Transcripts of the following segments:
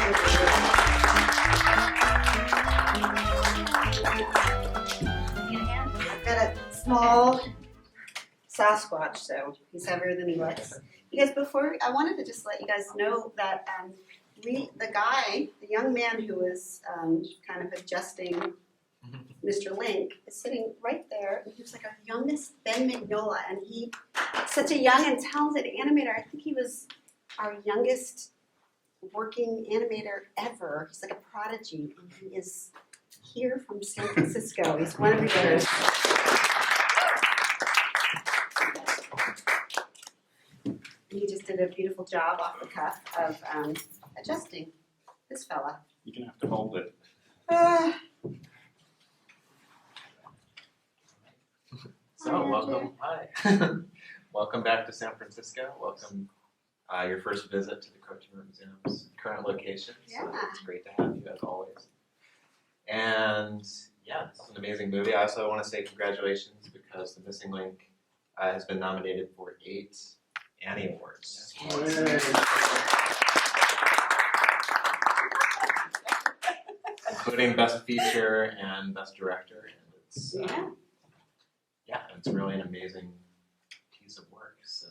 I've got a small Sasquatch, so he's heavier than he looks. You guys, before, I wanted to just let you guys know that the young man who was kind of adjusting Mr. Link is sitting right there. He was like our youngest Ben Mignola, and he's such a young and talented animator. I think he was our youngest working animator ever. He's like a prodigy, and he is here from San Francisco. He's one of yours. He just did a beautiful job off the cuff of adjusting this fella. You're going to have to hold it. So, welcome. Hi. Welcome back to San Francisco. Welcome your first visit to the Cartoon Museum's current location. Yeah. So it's great to have you as always. And yeah, this is an amazing movie. I also want to say congratulations because The Missing Link has been nominated for 8 Annie Awards. Including Best Feature and Best Director. And it's it's really an amazing piece of work. So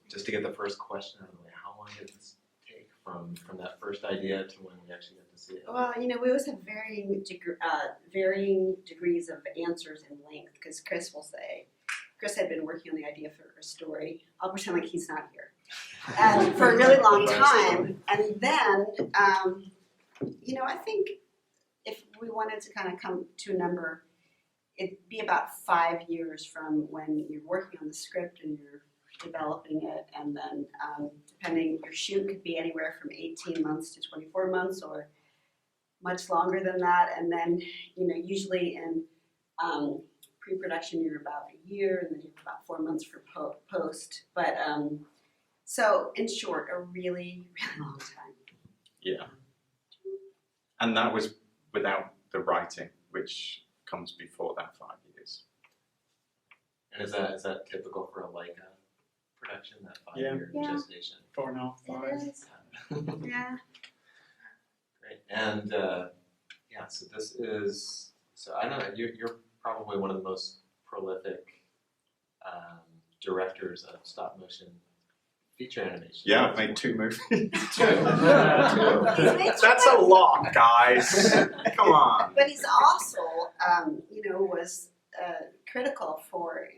just to get the first question out of the way, how long did this take from that first idea to when we actually get to see it? Well, we always have varying degrees of answers in length, because Chris will say, Chris had been working on the idea for a story. I'll pretend like he's not here. For a really long time. And then, I think if we wanted to kind of come to a number, it'd be about 5 years from when you're working on the script and you're developing it, and then depending, your shoot could be anywhere from 18 months to 24 months or much longer than that. And then, usually in pre-production you're about a year, and then you have about 4 months for post. But so in short, a really, really long time. Yeah. And that was without the writing, which comes before that 5 years. And is that typical for a Leica production, that 5-year gestation? 4.5, 5. It is. Yeah. Great. And so this is, so I know that you're probably one of the most prolific directors of stop motion feature animation. Yeah, I've made 2 movies. Two. That's a lot, guys. Come on. But he's also, was critical for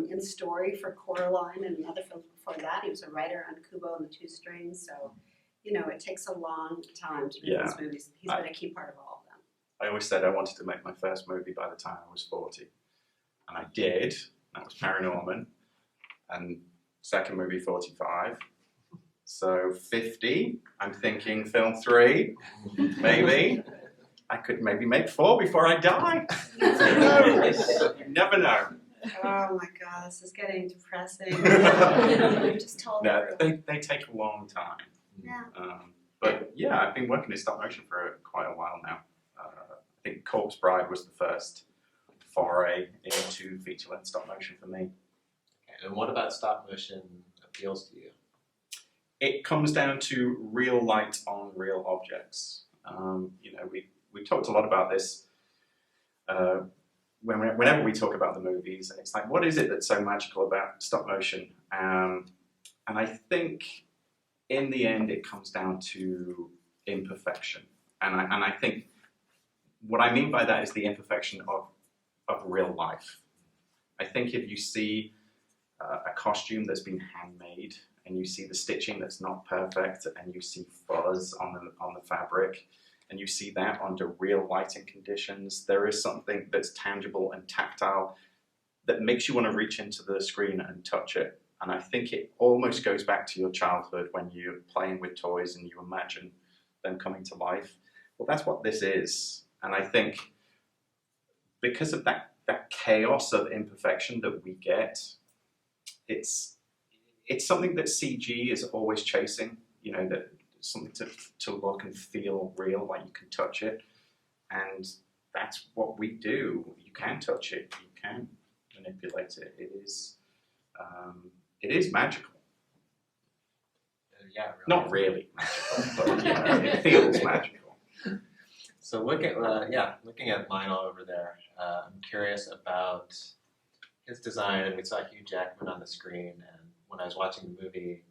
in story for Coraline and other films before that. He was a writer on Kubo and the Two Strings. So, it takes a long time to make these movies. He's been a key part of all of them. I always said I wanted to make my first movie by the time I was 40. And I did. That was Paranorman. And second movie, 45. So 50, I'm thinking film 3, maybe. I could maybe make 4 before I die. Who knows? You never know. Oh my God, this is getting depressing. Just told No, everyone. they take a long time. Yeah. But yeah, I've been working in stop motion for quite a while now. I think Corpse Bride was the first foray into feature-length stop motion for me. Okay. And what about stop motion appeals to you? It comes down to real light on real objects. We talked a lot about this whenever we talk about the movies, and it's like, what is it that's so magical about stop motion? And I think in the end it comes down to imperfection. And I think what I mean by that is the imperfection of real life. I think if you see a costume that's been handmade, and you see the stitching that's not perfect, and you see fuzz on the fabric, and you see that under real lighting conditions, there is something that's tangible and tactile that makes you want to reach into the screen and touch it. And I think it almost goes back to your childhood when you're playing with toys and you imagine them coming to life. Well, that's what this is. And I think because of that chaos of imperfection that we get, it's something that CG is always chasing, that something to look and feel real, like you can touch it. And that's what we do. You can touch it, you can manipulate it. It is magical. yeah, really. Not really magical, but it feels magical. So looking at Lionel over there, I'm curious about his design. And we saw Hugh Jackman on the screen, and when I was watching the movie,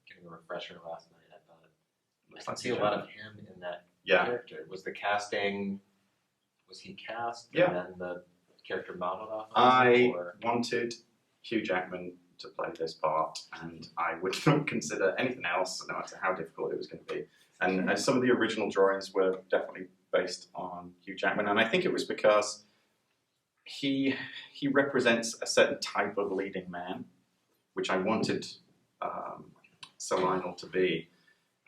getting a refresher last night, I thought I can see a lot of him in that character. Was he cast? Yeah. And then the character modeled off of I wanted Hugh Jackman to play this part, and I would not consider anything else, no matter how difficult it was going to be. And some of the original drawings were definitely based on Hugh Jackman, and I think it was because he represents a certain type of leading man, which I wanted Sir Lionel to be.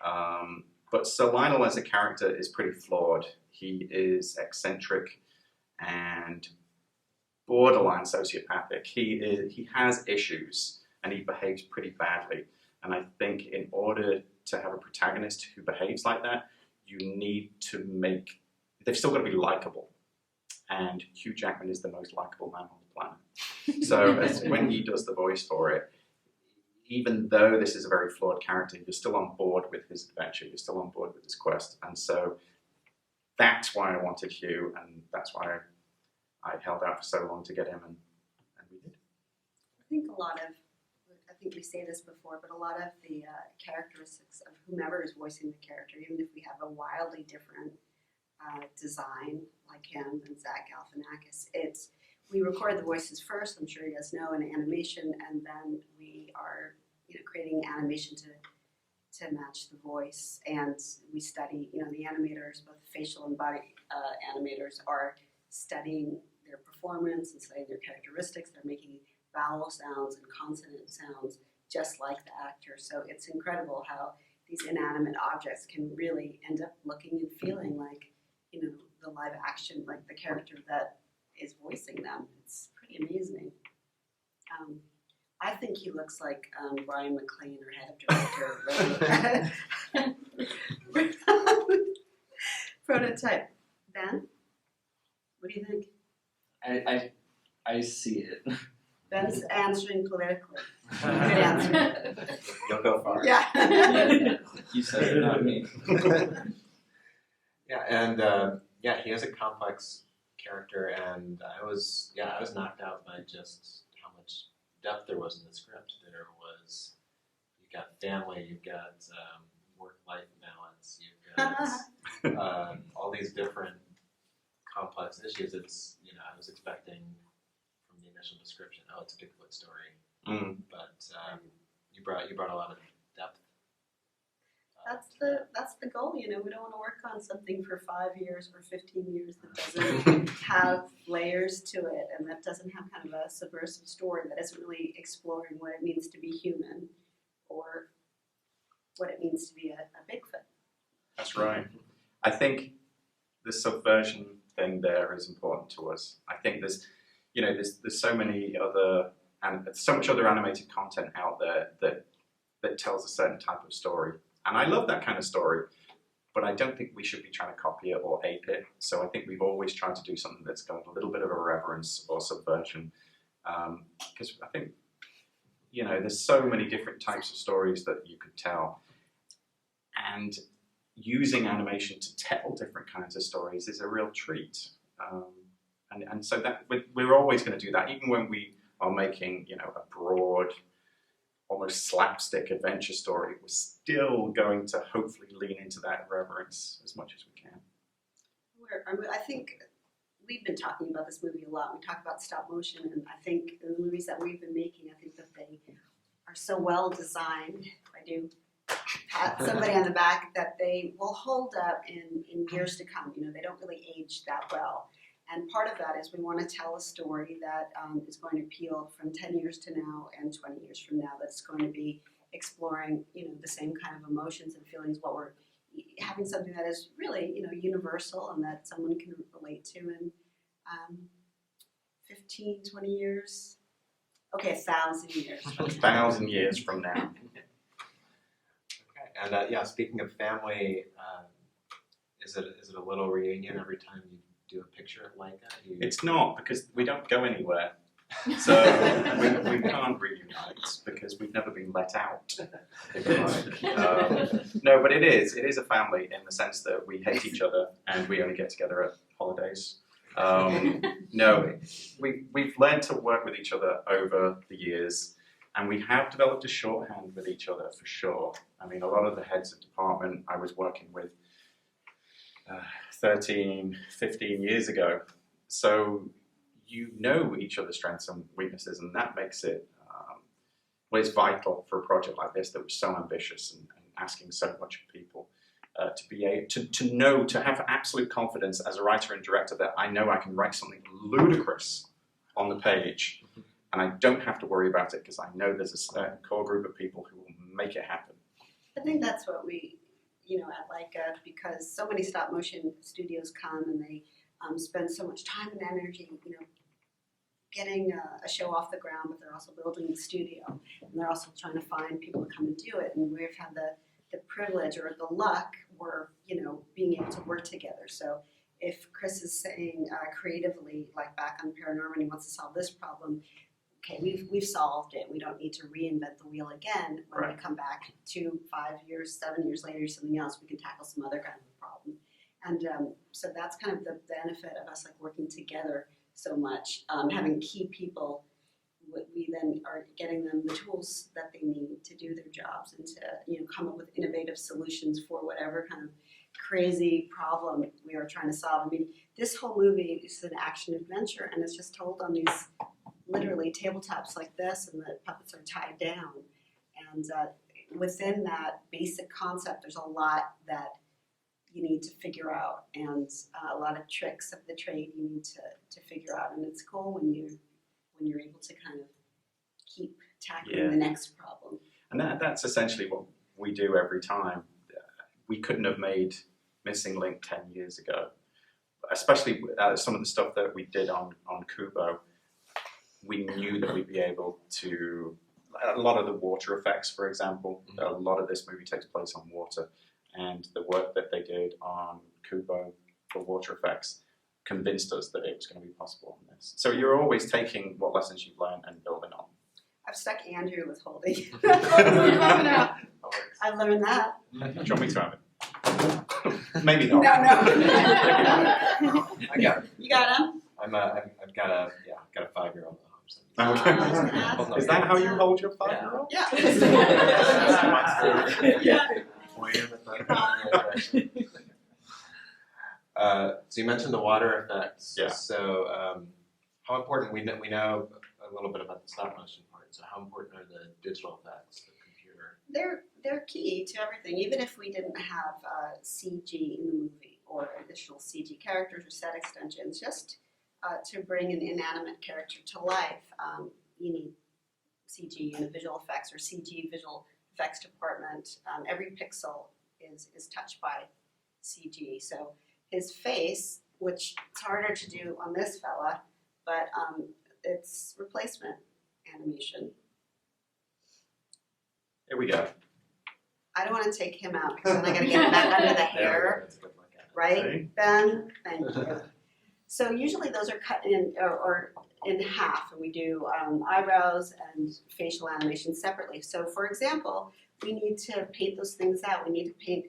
But Sir Lionel as a character is pretty flawed. He is eccentric and borderline sociopathic. He has issues and he behaves pretty badly. And I think in order to have a protagonist who behaves like that, you need to they've still got to be likable. And Hugh Jackman is the most likable man on the planet. So when he does the voice for it, even though this is a very flawed character, you're still on board with his adventure, you're still on board with his quest. And so that's why I wanted Hugh, and that's why I held out for so long to get him, and we did. I think we say this before, but a lot of the characteristics of whomever is voicing the character, even if we have a wildly different design like him and Zach Galifianakis, we record the voices first, I'm sure you guys know, in animation, and then we are creating animation to match the voice, and we study, the animators, both facial and body animators, are studying their performance and studying their characteristics. They're making vowel sounds and consonant sounds just like the actor. So it's incredible how these inanimate objects can really end up looking and feeling like, the live action, like the character that is voicing them. It's pretty amazing. I think he looks like Brian McLean or head of director. Prototype. Ben? What do you think? I see it. Ben's answering politically. Good answer. You'll go far. Yeah. You said it, not me. Yeah, and he has a complex character, and I was knocked out by just how much depth there was in the script. You've got family, you've got work-life balance, you've got all these different complex issues. I was expecting from the initial description, it's a Bigfoot story, but you brought a lot of depth. That's the goal. We don't want to work on something for 5 years or 15 years that doesn't have layers to it, and that doesn't have kind of a subversive story that isn't really exploring what it means to be human or what it means to be a Bigfoot. That's right. I think the subversion thing there is important to us. I think there's so many other and so much other animated content out there that tells a certain type of story. And I love that kind of story, but I don't think we should be trying to copy it or ape it. So I think we've always tried to do something that's got a little bit of irreverence or subversion. Because I think, there's so many different types of stories that you could tell. And using animation to tell different kinds of stories is a real treat. And so that we're always going to do that, even when we are making, a broad, almost slapstick adventure story. We're still going to hopefully lean into that irreverence as much as we can. I think we've been talking about this movie a lot. We talk about stop motion, and I think in the movies that we've been making, I think that they are so well designed. I do pat somebody on the back that they will hold up in years to come. They don't really age that well. And part of that is we want to tell a story that is going to appeal from 10 years to now and 20 years from now, that's going to be exploring, the same kind of emotions and feelings, what we're having something that is really, universal and that someone can relate to in 15, 20 years. Okay, 1,000 years. 1,000 years from now. Okay, and speaking of family, is it a little reunion every time you do a picture like that? It's not, because we don't go anywhere. So we can't reunite because we've never been let out, if you like. No, but it is a family in the sense that we hate each other and we only get together at holidays. No, we've learned to work with each other over the years, and we have developed a shorthand with each other for sure. I mean, a lot of the heads of department I was working with 13, 15 years ago. So you know each other's strengths and weaknesses, and that makes it, well, it's vital for a project like this that was so ambitious and asking so much of people. To be able to know, to have absolute confidence as a writer and director that I know I can write something ludicrous on the page and I don't have to worry about it because I know there's a certain core group of people who will make it happen. I think that's what we, at Leica, because so many stop motion studios come and they spend so much time and energy, getting a show off the ground, but they're also building the studio and they're also trying to find people to come and do it. And we've had the privilege or the luck were, being able to work together. So if Chris is saying creatively, like back on Paranormal, he wants to solve this problem, okay, we've solved it. We don't need to reinvent the wheel again. When we come back 2, 5 years, 7 years later, something else, we can tackle some other kind of problem. And so that's kind of the benefit of us working together so much, having key people. We then are getting them the tools that they need to do their jobs and to come up with innovative solutions for whatever kind of crazy problem we are trying to solve. I mean, this whole movie is an action adventure, and it's just told on these literally tabletops like this, and the puppets are tied down. And within that basic concept, there's a lot that you need to figure out, and a lot of tricks of the trade you need to figure out. And it's cool when you're able to kind of keep tackling the next problem. And that's essentially what we do every time. We couldn't have made Missing Link 10 years ago, especially some of the stuff that we did on Kubo. We knew that we'd be able to, a lot of the water effects, for example, a lot of this movie takes place on water, and the work that they did on Kubo for water effects convinced us that it was going to be possible on this. So you're always taking what lessons you've learned and building on. I've stuck Andrew with holding. I've learned that. Do you want me to have it? Maybe not. No. I got it. You got him? I've got a 5-year-old at home. Okay. Is that how you hold your 5-year-old? Yeah. So you mentioned the water effects. Yeah. So how important, we know a little bit about the stop motion part, so how important are the digital effects, the computer? They're key to everything. Even if we didn't have CG in the movie or additional CG characters or set extensions, just to bring an inanimate character to life, you need CG in the visual effects or CG visual effects department. Every pixel is touched by CG. So his face, which it's harder to do on this fella, but it's replacement animation. Here we go. I don't want to take him out because then I got to get him back under the hair, right, Ben? Thank you. So usually those are cut in or in half, and we do eyebrows and facial animation separately. So for example, we need to paint those things out. We need to paint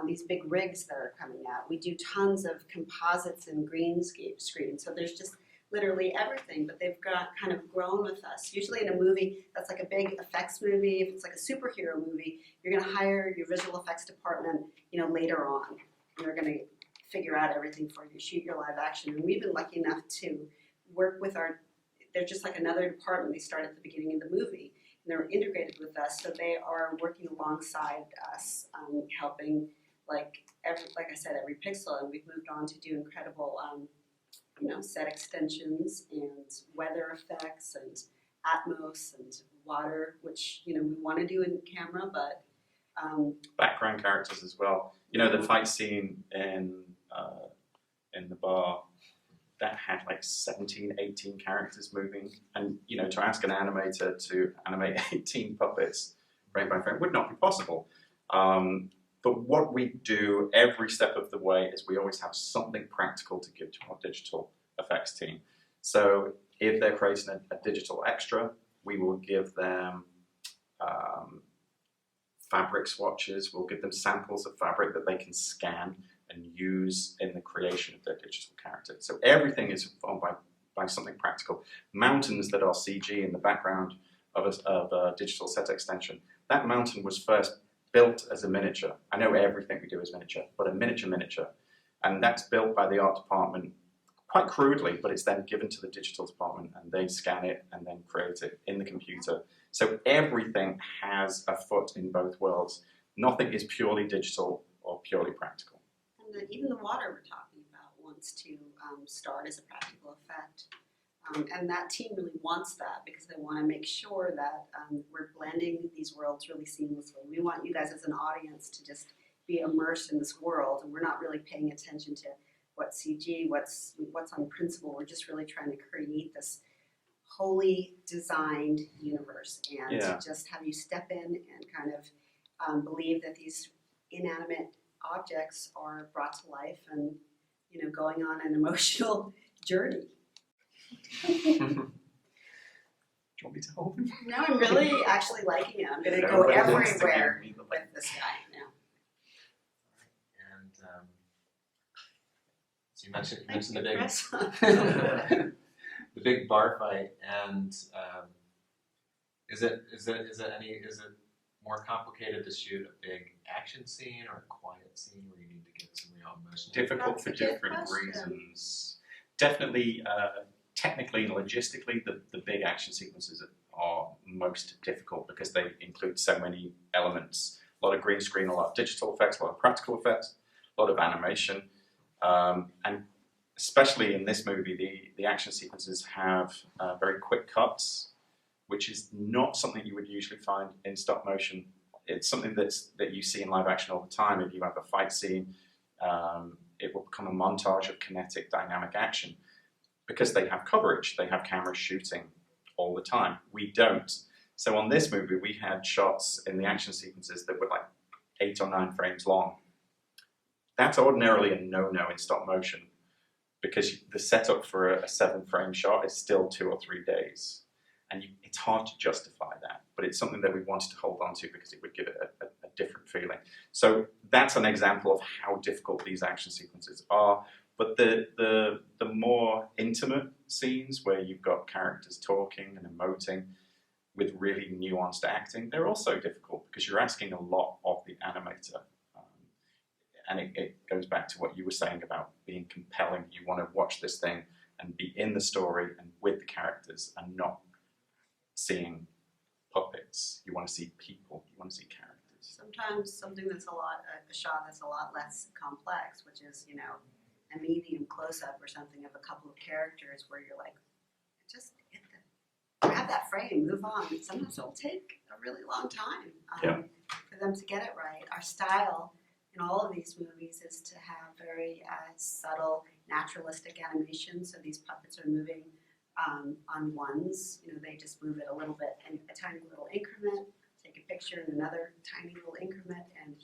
these big rigs that are coming out. We do tons of composites and green screen. So there's just literally everything, but they've got kind of grown with us. Usually in a movie that's like a big effects movie, if it's like a superhero movie, you're going to hire your visual effects department, later on. You're going to figure out everything for you, shoot your live action. And we've been lucky enough to work with they're just like another department. They start at the beginning of the movie, and they're integrated with us, so they are working alongside us, helping, like I said, every pixel. And we've moved on to do incredible set extensions and weather effects and atmos and water, which we want to do in camera, but background characters as well. The fight scene in the bar that had like 17, 18 characters moving, and to ask an animator to animate 18 puppets frame by frame would not be possible. But what we do every step of the way is we always have something practical to give to our digital effects team. So If they're creating a digital extra, we will give them fabric swatches. We'll give them samples of fabric that they can scan and use in the creation of their digital character. So everything is informed by something practical. Mountains that are CG in the background of a digital set extension. That mountain was first built as a miniature. I know everything we do is miniature, but a miniature. And that's built by the art department quite crudely, but it's then given to the digital department and they scan it and then create it in the computer. So everything has a foot in both worlds. Nothing is purely digital or purely practical. And even the water we're talking about wants to start as a practical effect. And that team really wants that because they want to make sure that we're blending these worlds really seamlessly. We want you guys as an audience to just be immersed in this world, and we're not really paying attention to what's CG, what's on principle. We're just really trying to create this wholly designed universe and to just have you step in and kind of believe that these inanimate objects are brought to life and, you know, going on an emotional journey. Do you want me to hold him? Now I'm really actually liking it. I'm going to No, go but it wants to everywhere give me the with this guy now. And so you mentioned the big Chris. the big bar fight, and is it more complicated to shoot a big action scene or a quiet scene where you need to get some real emotion? Difficult That's for a good different question. reasons. Definitely, technically and logistically, the big action sequences are most difficult because they include so many elements. A lot of green screen, a lot of digital effects, a lot of practical effects, a lot of animation. And especially in this movie, the action sequences have very quick cuts, which is not something you would usually find in stop motion. It's something that you see in live action all the time. If you have a fight scene, it will become a montage of kinetic dynamic action because they have coverage. They have cameras shooting all the time. We don't. So on this movie, we had shots in the action sequences that were like 8 or 9 frames long. That's ordinarily a no-no in stop motion because the setup for a 7-frame shot is still 2 or 3 days. And it's hard to justify that, but it's something that we wanted to hold on to because it would give it a different feeling. So that's an example of how difficult these action sequences are. But the more intimate scenes where you've got characters talking and emoting with really nuanced acting, they're also difficult because you're asking a lot of the animator. And it goes back to what you were saying about being compelling. You want to watch this thing and be in the story and with the characters and not seeing puppets. You want to see people. You want to see characters. Sometimes something that's a shot that's a lot less complex, which is, you know, a medium close-up or something of a couple of characters where you're like, just grab that frame, move on. Sometimes it'll take a really long time for them to get it right. Our style in all of these movies is to have very subtle, naturalistic animation. So these puppets are moving on ones. You know, they just move it a little bit in a tiny little increment, take a picture in another tiny little increment, and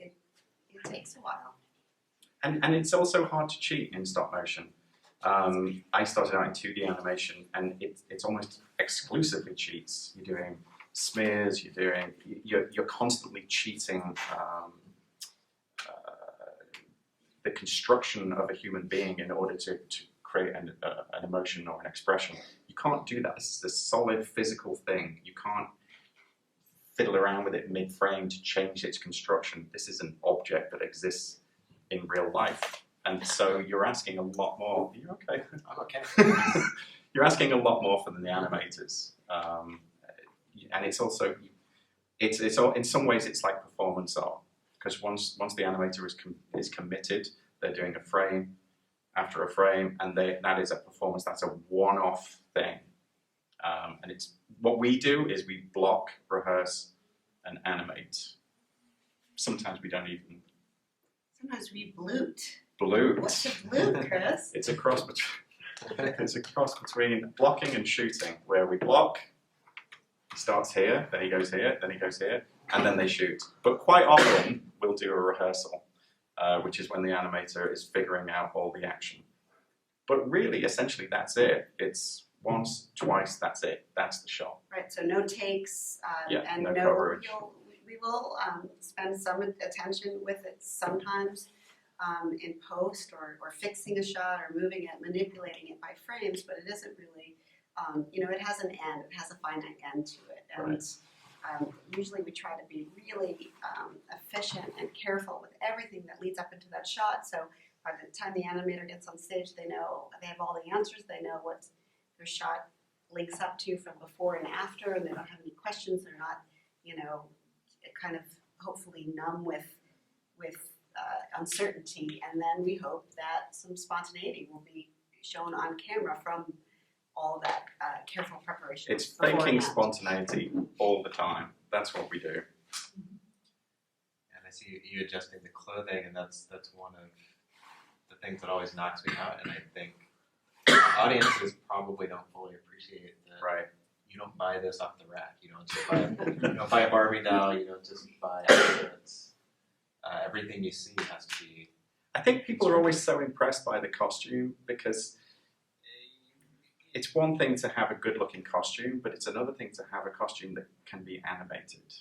it takes a while. And it's also hard to cheat in stop motion. I started out in 2D animation, and it's almost exclusively cheats. You're doing smears. You're constantly cheating the construction of a human being in order to create an emotion or an expression. You can't do that. This is a solid physical thing. You can't fiddle around with it mid-frame to change its construction. This is an object that exists in real life. And so you're asking a lot more. Are you okay? I'm okay. You're asking a lot more from the animators. And it's also, it's all, in some ways it's like performance art. Because once the animator is committed, they're doing a frame after a frame, and that is a performance. That's a one-off thing. And it's what we do is we block, rehearse, and animate. Sometimes we don't even. Sometimes we bloot. Bloot. What's a bloot, Chris? It's a cross between blocking and shooting, where we block. He starts here, then he goes here, then he goes here, and then they shoot. But quite often we'll do a rehearsal, which is when the animator is figuring out all the action. But really, essentially, that's it. It's once, twice, that's it. That's the shot. Right, so no takes, and no coverage. we will spend some attention with it sometimes in post or fixing a shot or moving it, manipulating it by frames, but it isn't really, it has an end, it has a finite end to it. And usually we try to be really efficient and careful with everything that leads up into that shot, so by the time the animator gets on stage, they have all the answers, they know what their shot links up to from before and after, and they don't have any questions. They're not, kind of hopefully numb with uncertainty. And then we hope that some spontaneity will be shown on camera from all that careful preparation. It's faking beforehand. spontaneity all the time. That's what we do. And I see you adjusting the clothing, and that's one of the things that always knocks me out. And I think audiences probably don't fully appreciate that. Right. You don't buy this off the rack. You don't just buy a Barbie doll. You don't just buy outfits. Everything you see has to be. I think people are always so impressed by the costume because it's one thing to have a good-looking costume, but it's another thing to have a costume that can be animated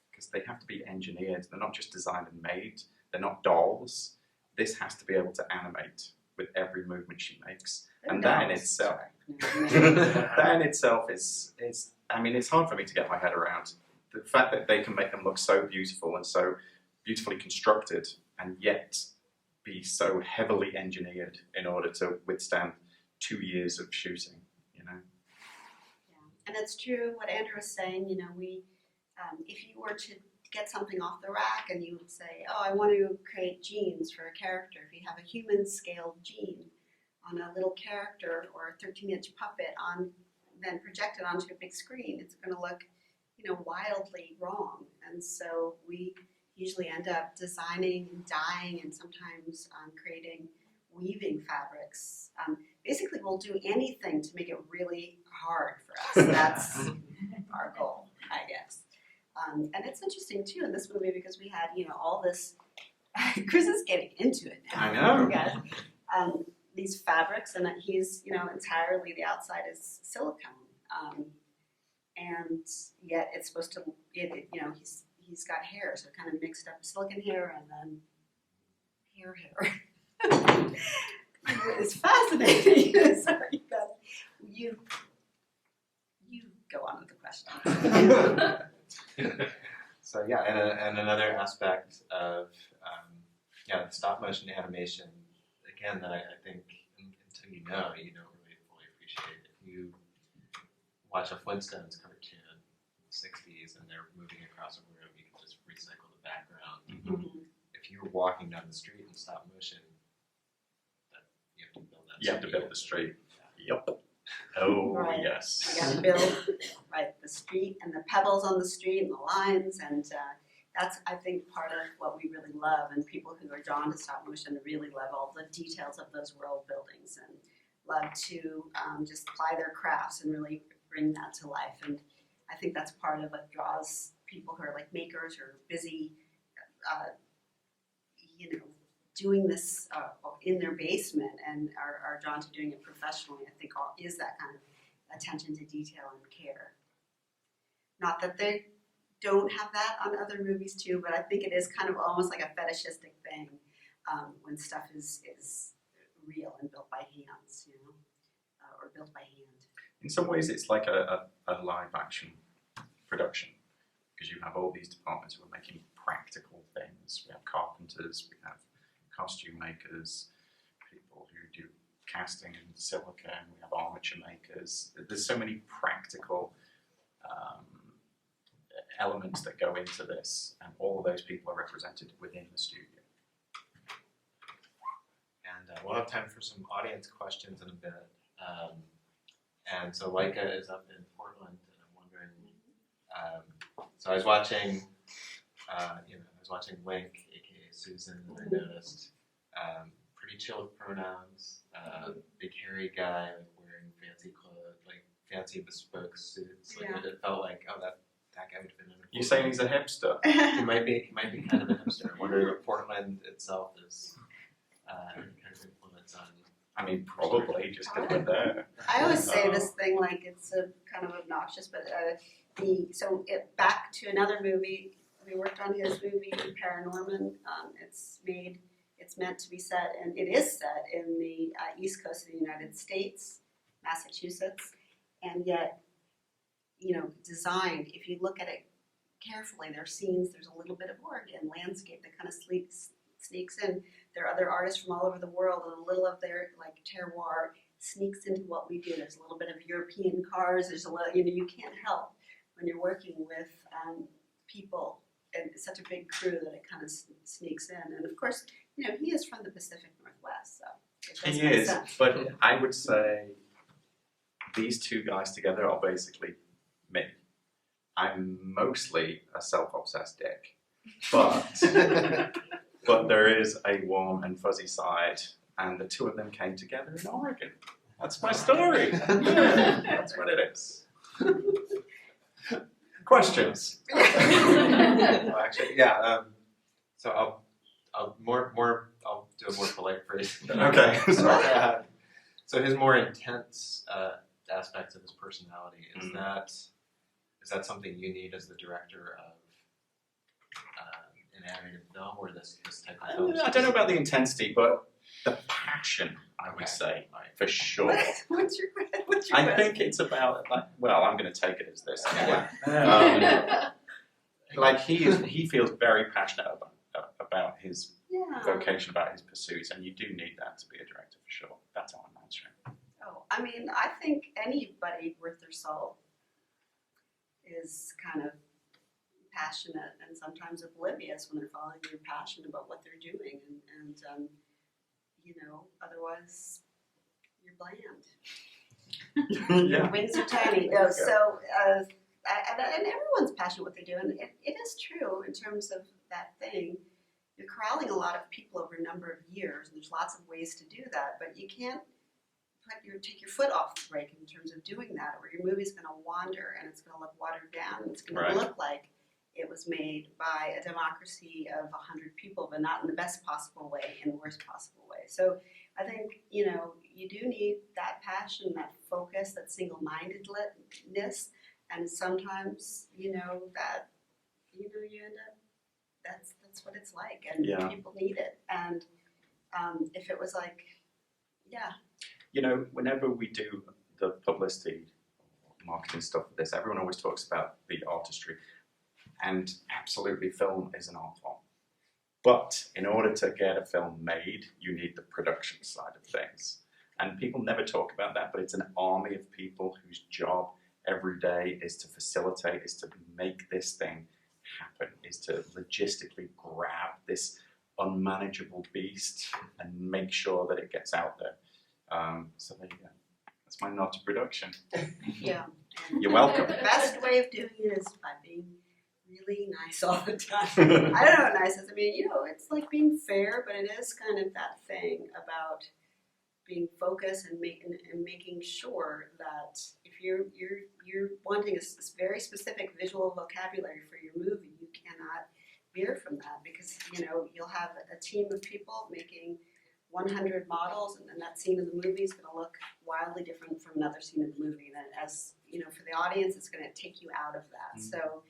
because they have to be engineered. They're not just designed and made. They're not dolls. This has to be able to animate with every movement she makes. And that in itself, is it's hard for me to get my head around. The fact that they can make them look so beautiful and so beautifully constructed and yet be so heavily engineered in order to withstand 2 years of shooting, Yeah, and it's true what Andrew was saying, we, if you were to get something off the rack and you would say, oh, I want to create genes for a character. If you have a human scaled gene on a little character or a 13-inch puppet then projected onto a big screen, it's going to look, wildly wrong. And so we usually end up designing and dyeing and sometimes creating weaving fabrics. Basically, we'll do anything to make it really hard for us. That's our goal, I guess. And it's interesting too in this movie because we had, all this. Chris is getting into it now. I know. Guys. These fabrics, and he's, entirely the outside is silicone, and yet it's supposed to, he's got hair, so kind of mixed up silicone hair and then hair. It's fascinating. Sorry, but you go on with the question. So yeah, and another aspect of the stop motion animation, again, that I think until you don't really fully appreciate it. If you watch a Flintstones cartoon in the 60s and they're moving across a room, you can just recycle the background. Mm-hmm. If you're walking down the street in stop motion, you have to build that. You have to build the street. Yeah. Yep. Oh, Right. yes. You got to build the street and the pebbles on the street and the lines, and that's, I think, part of what we really love. And people who are drawn to stop motion really love all the details of those world buildings and love to just apply their crafts and really bring that to life. And I think that's part of what draws people who are like makers or busy, doing this in their basement and are drawn to doing it professionally. I think is that kind of attention to detail and care. Not that they don't have that on other movies too, but I think it is kind of almost like a fetishistic thing when stuff is real and built by hands, or built by hand. In some ways, it's like a live action production because you have all these departments who are making practical things. We have carpenters, we have costume makers, people who do casting in silicone, we have armature makers. There's so many practical elements that go into this, and all of those people are represented within the studio. And we'll have time for some audience questions in a bit. And so Leica is up in Portland, and I'm wondering. So I was watching, Link, aka Susan, and I noticed pretty chill with pronouns. Big hairy guy wearing fancy clothes, like fancy bespoke suits. Like it felt like, oh, that guy would fit in. You saying he's a hipster? He might be kind of a hipster. I'm wondering if Portland itself is kind of influence on. I mean, probably just because we're there. I always say this thing like it's a kind of obnoxious, but back to another movie. We worked on his movie Paranorman. It's meant to be set, and it is set in the East Coast of the United States, Massachusetts, and yet, designed. If you look at it carefully, there are scenes. There's a little bit of Oregon landscape that kind of sneaks in. There are other artists from all over the world, and a little of their terroir sneaks into what we do. There's a little bit of European cars. There's a little, you can't help when you're working with people and it's such a big crew that it kind of sneaks in. And of course, he is from the Pacific Northwest, so it does He make is, sense. but I would say these two guys together are basically me. I'm mostly a self-obsessed dick, but there is a warm and fuzzy side, and the two of them came together in Oregon. That's my story. That's what it is. Questions? Well, actually, yeah. So I'll do a more polite phrase. Okay. Sorry. So his more intense aspects of his personality is that something you need as the director of an animated film, or this type of film? I don't know about the intensity, but the passion, I would say, for sure. What's your I question? think it's about, I'm going to take it as this anyway. Yeah. He feels very passionate about his Yeah. vocation, about his pursuits, and you do need that to be a director for sure. That's how I'm answering. Oh, I mean, I think anybody worth their salt is kind of passionate and sometimes oblivious when they're following their passion about what they're doing, and otherwise you're bland. Your wings are tiny. No, so and everyone's passionate what they do, and it is true in terms of that thing. You're corralling a lot of people over a number of years, and there's lots of ways to do that, but you can't take your foot off the brake in terms of doing that, or your movie's going to wander and it's going to look watered down. And it's going to look like it was made by a democracy of 100 people, but not in the best possible way, in the worst possible way. So I think you do need that passion, that focus, that single-mindedness, and sometimes that you end up that's what it's like, and people need it. And if it was whenever we do the publicity, marketing stuff for this, everyone always talks about the artistry. And absolutely, film is an art form. But in order to get a film made, you need the production side of things. And people never talk about that, but it's an army of people whose job every day is to facilitate, is to make this thing happen, is to logistically grab this unmanageable beast and make sure that it gets out there. So there you go. That's my nod to production. Yeah. You're welcome. The best way of doing it is by being really nice all the time. I don't know what nice is. I mean, it's like being fair, but it is kind of that thing about being focused and making sure that if you're wanting a very specific visual vocabulary for your movie, you cannot veer from that, because you'll have a team of people making 100 models, and then that scene in the movie is going to look wildly different from another scene in the movie. That, as for the audience, it's going to take you out of that. Mm-hmm. So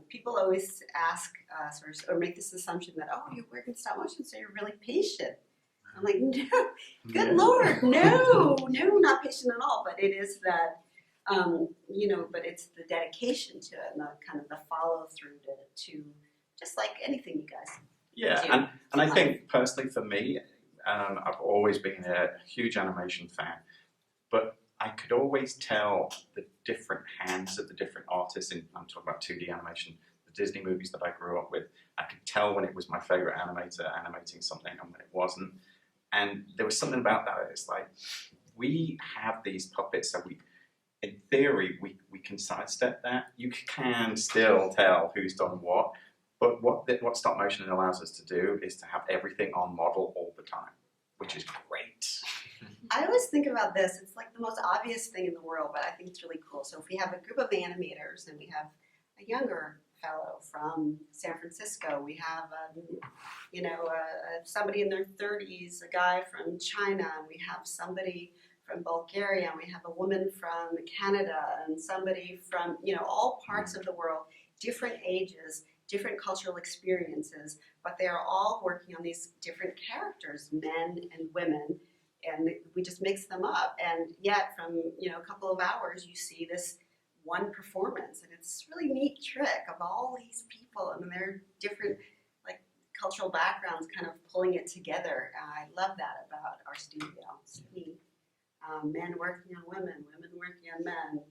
people always ask us or make this assumption that, oh, you work in stop motion, so you're really patient. I'm like, no, good Lord, no, not patient at all. But it is that, but it's the dedication to it and the kind of the follow through to just like anything you guys do. Yeah, and I think personally for me, I've always been a huge animation fan, but I could always tell the different hands of the different artists I'm talking about 2D animation, the Disney movies that I grew up with. I could tell when it was my favorite animator animating something and when it wasn't. And there was something about that. It's like, we have these puppets, so in theory, we can sidestep that. You can still tell who's done what. But what stop motion allows us to do is to have everything on model all the time, which is great. I always think about this. It's like the most obvious thing in the world, but I think it's really cool. So if we have a group of animators and we have a younger fellow from San Francisco. We have, somebody in their 30s, a guy from China, and we have somebody from Bulgaria, and we have a woman from Canada, and somebody from, all parts of the world, different ages, different cultural experiences, but they are all working on these different characters, men and women, and we just mix them up. And yet from, a couple of hours, you see this one performance, and it's a really neat trick of all these people, and their different cultural backgrounds kind of pulling it together. I love that about our studio. It's neat. Men working on women, women working on men,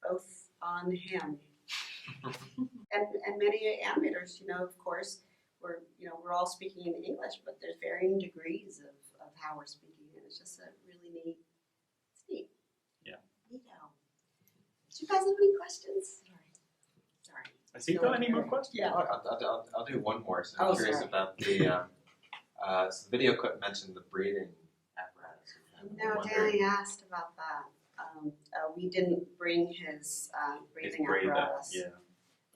both on him. and many animators, of course, we're all speaking in English, but there's varying degrees of how we're speaking, and it's just a really neat. It's neat. Yeah. Neato. Do you guys have any questions? Sorry. Has he got any more questions? Yeah. I'll do one more. So I'm Oh, curious sorry. about the so the video clip mentioned the breathing apparatus. And I'm No, wondering- Danny asked about that. We didn't bring his breathing His breather, apparatus. yeah.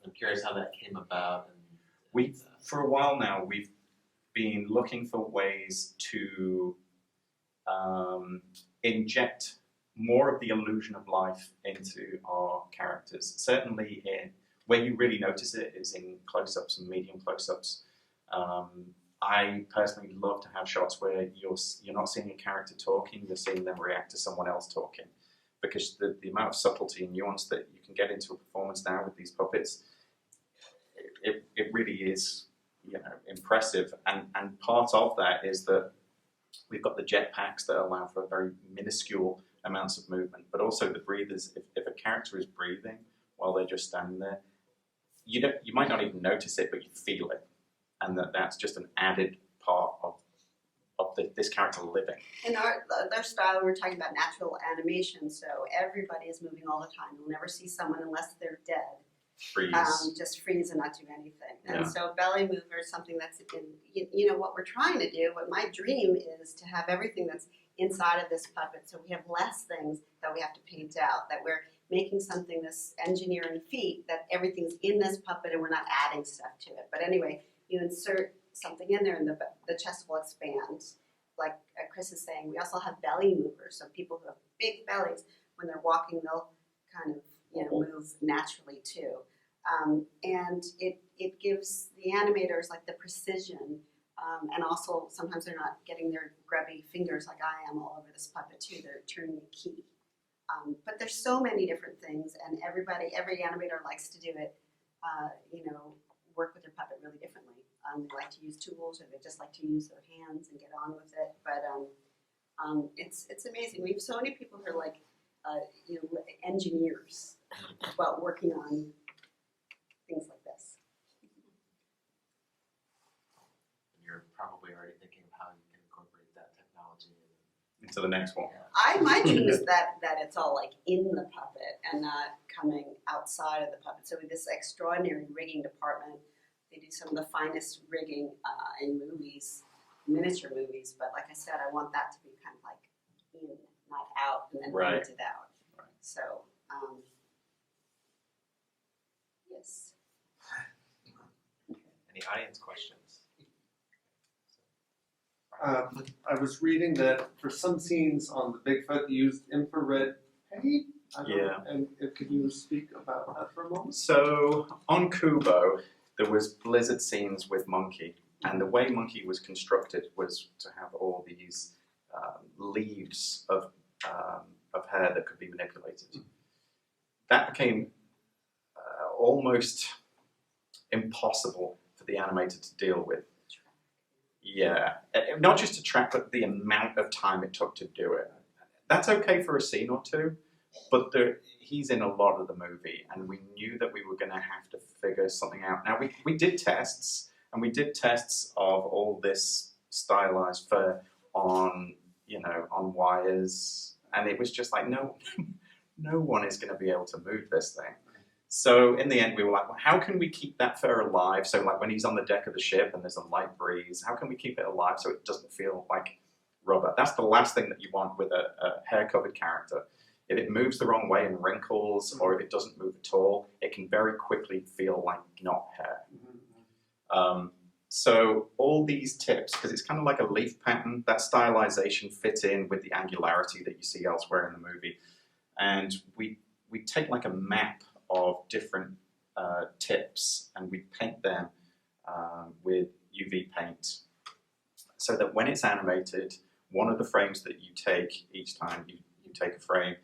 I'm curious how that came about. For a while now, we've been looking for ways to inject more of the illusion of life into our characters. Certainly, where you really notice it is in close-ups and medium close-ups. I personally love to have shots where you're not seeing a character talking, you're seeing them react to someone else talking. Because the amount of subtlety and nuance that you can get into a performance now with these puppets, it really is, impressive. And part of that is that we've got the jetpacks that allow for very minuscule amounts of movement, but also the breathers. If a character is breathing while they're just standing there, you might not even notice it, but you feel it, and that's just an added part of this character living. In our style, we're talking about natural animation, so everybody is moving all the time. You'll never see someone unless they're dead. Freeze. Just freeze and not do anything. And Yeah. so belly mover is something that's in, what we're trying to do, what my dream is to have everything that's inside of this puppet, so we have less things that we have to paint out, that we're making something, this engineering feat, that everything's in this puppet and we're not adding stuff to it. But anyway, you insert something in there and the chest will expand. Like Chris is saying, we also have belly movers, so people who have big bellies, when they're walking, they'll kind of move naturally too. And it gives the animators the precision, and also sometimes they're not getting their grubby fingers like I am all over this puppet too. They're turning the key. But there's so many different things, and every animator likes to do it, work with their puppet really differently. They like to use tools, or they just like to use their hands and get on with it. But it's amazing. We have so many people who are engineers, but working on things like this. You're probably already thinking of how you can incorporate that technology Into the next one. My dream is that it's all in the puppet and not coming outside of the puppet. So with this extraordinary rigging department, they do some of the finest rigging in movies, miniature movies. But like I said, I want that to be kind of in, not out, and then Right. painted out. Right. So, yes. Any audience questions? I was reading that for some scenes on the Bigfoot, you used infrared paint. Yeah. And could you speak about that for a moment? So on Kubo, there was blizzard scenes with Monkey, and the way Monkey was constructed was to have all these leaves of hair that could be manipulated. That became almost impossible for the animator to deal with. Yeah, not just to track, but the amount of time it took to do it. That's okay for a scene or two, but he's in a lot of the movie, and we knew that we were going to have to figure something out. Now, we did tests, and we did tests of all this stylized fur on wires, and it was just like, no one is going to be able to move this thing. So in the end, we were like, well, how can we keep that fur alive? So when he's on the deck of the ship and there's a light breeze, how can we keep it alive so it doesn't feel like rubber? That's the last thing that you want with a hair-covered character. If it moves the wrong way and wrinkles, or if it doesn't move at all, it can very quickly feel like not hair. So all these tips, because it's kind of like a leaf pattern, that stylization fit in with the angularity that you see elsewhere in the movie. And we take like a map of different tips and we paint them with UV paint so that when it's animated, one of the frames that you take each time you take a frame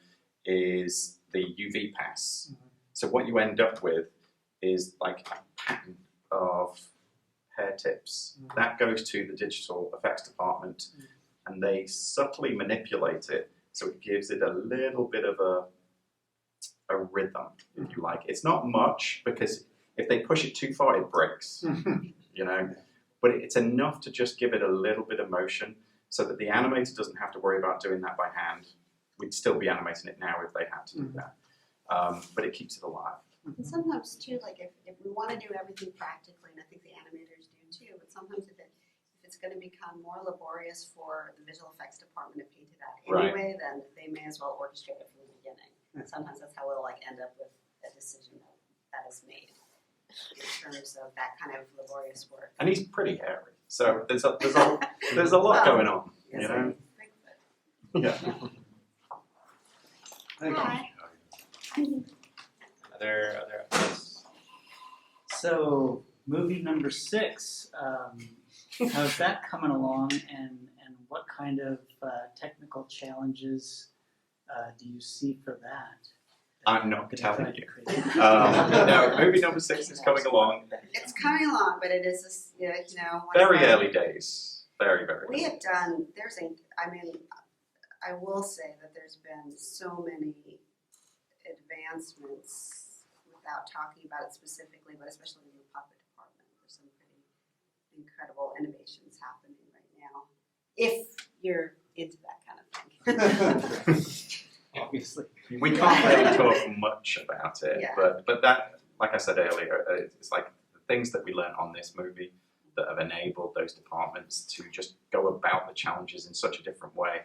is the UV pass. So what you end up with is like a pattern of hair tips. That goes to the digital effects department and they subtly manipulate it so it gives it a little bit of a rhythm, if you like. It's not much because if they push it too far, it breaks, you know. But it's enough to just give it a little bit of motion so that the animator doesn't have to worry about doing that by hand. We'd still be animating it now if they had to do that. But it keeps it alive. And sometimes too, like if we want to do everything practically, and I think the animators do too, but sometimes if it's going to become more laborious for the visual effects department to paint it out anyway, then they may as well orchestrate it from the beginning. And sometimes that's how we'll like end up with a decision that is made in terms of that kind of laborious work. And he's pretty hairy, so there's a lot going on, you know. Yeah. Hi. Other others? So, movie number 6, how's that coming along, and what kind of technical challenges do you see for that? I'm not Gonna telling drive you. crazy? No, movie number 6 is coming along. It's coming along, but it is just, you know. Very early days. Very, very We early. have done, I will say that there's been so many advancements without talking about it specifically, but especially in the puppet department. There's some pretty incredible innovations happening right now. If you're into that kind of thing. Obviously. We can't really talk much about it, Yeah. but that, like I said earlier, it's like the things that we learned on this movie that have enabled those departments to just go about the challenges in such a different way.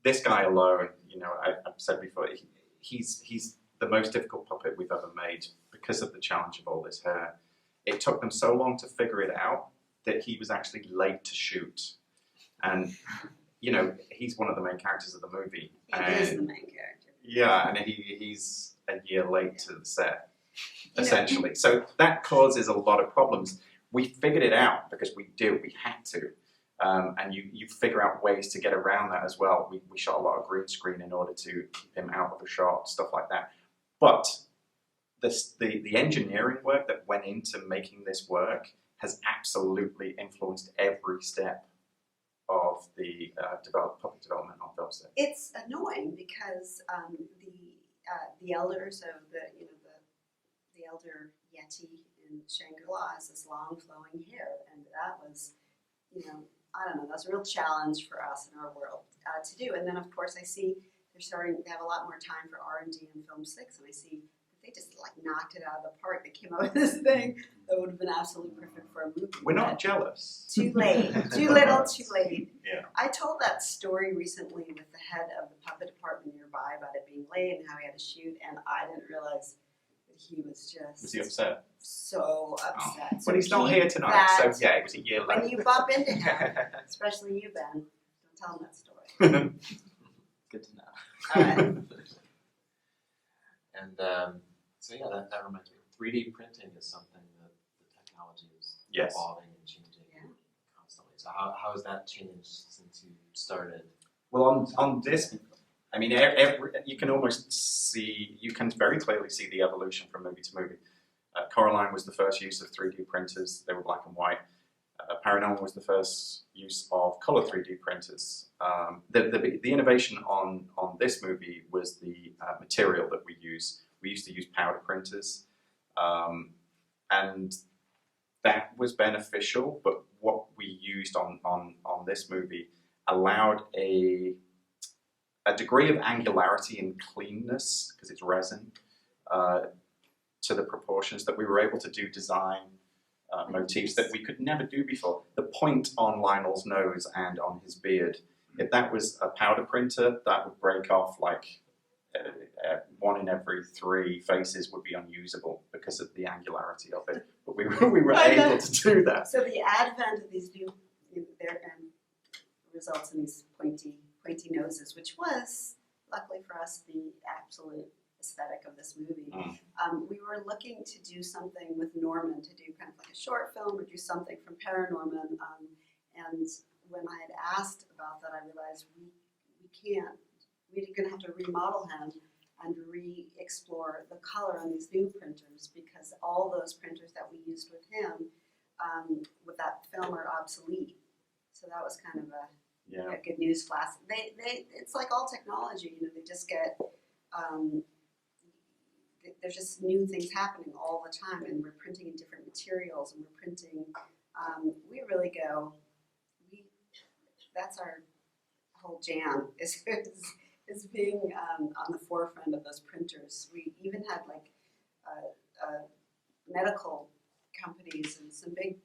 This guy alone, you know, I've said before, he's the most difficult puppet we've ever made because of the challenge of all this hair. It took them so long to figure it out that he was actually late to shoot. And, you know, he's one of the main characters of the movie. He is the main character. Yeah, and he's a year late to the set, You know- essentially. So that causes a lot of problems. We figured it out because we had to. And you figure out ways to get around that as well. We shot a lot of green screen in order to keep him out of the shot, stuff like that. But the engineering work that went into making this work has absolutely influenced every step of the puppet development on film set. It's annoying because the elders of the elder Yeti in Shangri-La has this long flowing hair, and that was, you know, I don't know, that's a real challenge for us in our world to do. And then of course I see they're starting to have a lot more time for R&D in Film 6, and I see that they just like knocked it out of the park. They came up with this thing that would have been absolutely perfect for a movie. We're not but jealous. too late, too little, too late. Yeah. I told that story recently with the head of the puppet department nearby about it being late and how he had to shoot, and I didn't realize that he was just Was he upset? so upset. Oh. So But he's not keep here tonight, that- so yeah, it was a year When late. you bump into him, especially you, Ben, don't tell him that story. Good to know. All right. And so yeah, that reminds me. 3D printing is something that the technology is Yes. evolving and changing Yeah. constantly. So how has that changed since you started? Well, on this, I mean, you can almost see, you can very clearly see the evolution from movie to movie. Coraline was the first use of 3D printers. They were black and white. Paranormal was the first use of color 3D printers. The innovation on this movie was the material that we use. We used to use powder printers, and that was beneficial. But what we used on this movie allowed a degree of angularity and cleanness, because it's resin, to the proportions that we were able to do design motifs that we could never do before. The point on Lionel's nose and on his beard if that was a powder printer, that would break off like 1 in every 3 faces would be unusable because of the angularity of it. But we were able to do that. So the advent of these new, results in these pointy noses, which was, luckily for us, the absolute aesthetic of this movie. We were looking to do something with Norman, to do kind of like a short film or do something from Paranorman. And when I had asked about that, I realized we can't. We're going to have to remodel him and re-explore the color on these new printers because all those printers that we used with him with that film are obsolete. So that was kind of a good news flash. It's like all technology, they just get, there's just new things happening all the time, and we're printing in different materials, and we're printing, we really go, that's our whole jam, is being on the forefront of those printers. We even had like medical companies and some big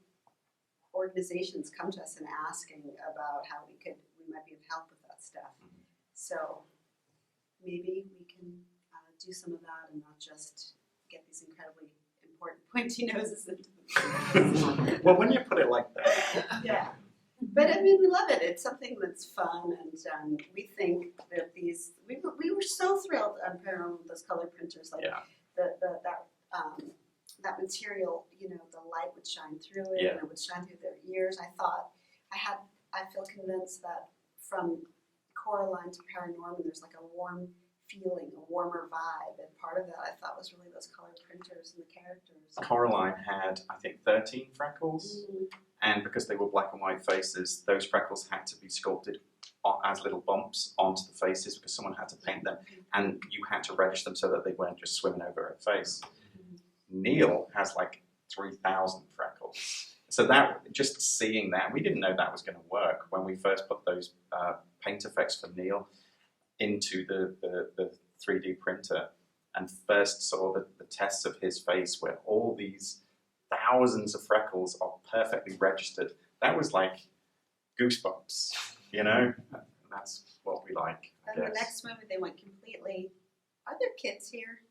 organizations come to us and asking about how we might be of help with that stuff. So maybe we can do some of that and not just get these incredibly important pointy noses into the Well, when you put it like that. Yeah. But I mean, we love it. It's something that's fun, and we think that these. We were so thrilled on Paranormal with those color printers, like that material. The light would shine through it, and it would shine through their ears. I feel convinced that from Coraline to Paranormal, there's like a warm feeling, a warmer vibe, and part of that I thought was really those color printers and the characters. Coraline had, I think, 13 freckles. And because they were black and white faces, those freckles had to be sculpted as little bumps onto the faces because someone had to paint them, and you had to register them so that they weren't just swimming over her face. Neil has like 3,000 freckles. So that, just seeing that, we didn't know that was going to work when we first put those paint effects for Neil into the 3D printer and first saw the tests of his face where all these thousands of freckles are perfectly registered. That was like goosebumps, And that's what we like. And the next movie, they went completely. Are there kids here?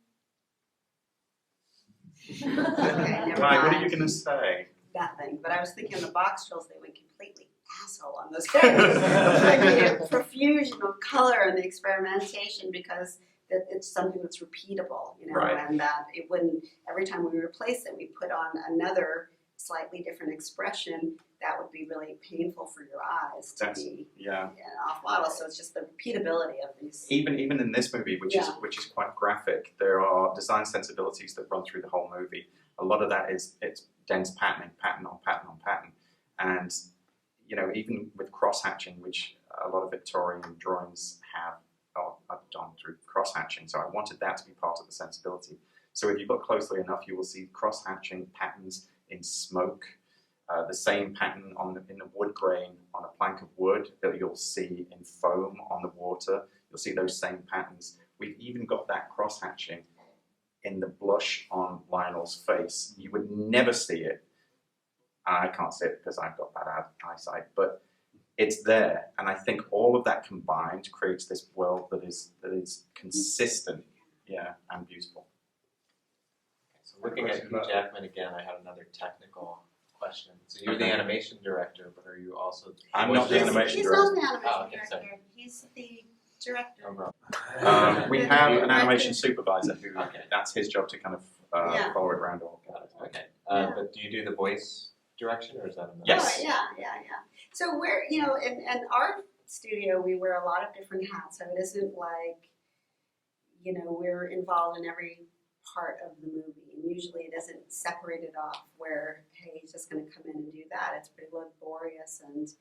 Okay, never Right, what are mind. you going to say? Nothing. But I was thinking the box trolls, they went completely asshole on those characters. I mean, a profusion of color and the experimentation because it's something that's repeatable, Right. and that it wouldn't, every time we replace it, we put on another slightly different expression that would be really painful for your eyes to be an off model. So it's just the repeatability of these. Even in this movie, which is quite graphic, there are design sensibilities that run through the whole movie. A lot of that it's dense patterning, pattern on pattern on pattern, and even with cross hatching, which a lot of Victorian drawings have. I've done through cross-hatching, so I wanted that to be part of the sensibility. So if you look closely enough, you will see cross-hatching patterns in smoke, the same pattern in the wood grain on a plank of wood that you'll see in foam on the water. You'll see those same patterns. We've even got that cross-hatching in the blush on Lionel's face. You would never see it. I can't see it because I've got bad eyesight, but it's there, and I think all of that combined creates this world that is consistent, and beautiful. So looking at Hugh Jackman again, I had another technical question. So you're the animation director, but are you also? I'm not the animation director. He's not the animation director. Sorry. He's the director. Oh, wrong. We have an animation supervisor who Okay. that's his job to kind of follow it around all. Got it. Okay. But do you do the voice direction, or is that another? Yes. Oh, yeah. So we're, in our studio, we wear a lot of different hats. So it isn't like, we're involved in every part of the movie. And usually it isn't separated off where, hey, he's just going to come in and do that. It's pretty laborious, and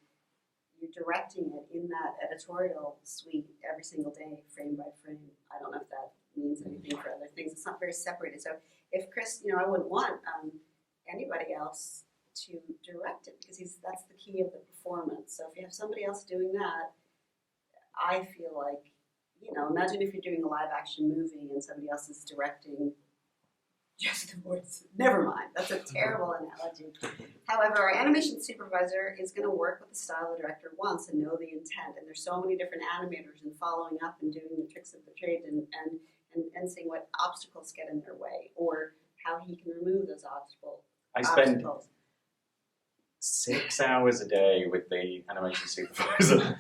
you're directing it in that editorial suite every single day, frame by frame. I don't know if that means anything for other things. It's not very separated. So if Chris, I wouldn't want anybody else to direct it because that's the key of the performance. So if you have somebody else doing that, I feel like, imagine if you're doing a live action movie and somebody else is directing just the voice. Never mind. That's a terrible analogy. However, our animation supervisor is going to work with the style the director wants and know the intent. And there's so many different animators and following up and doing the tricks of the trade and seeing what obstacles get in their way or how he can remove those obstacles. I spend 6 hours a day with the animation supervisor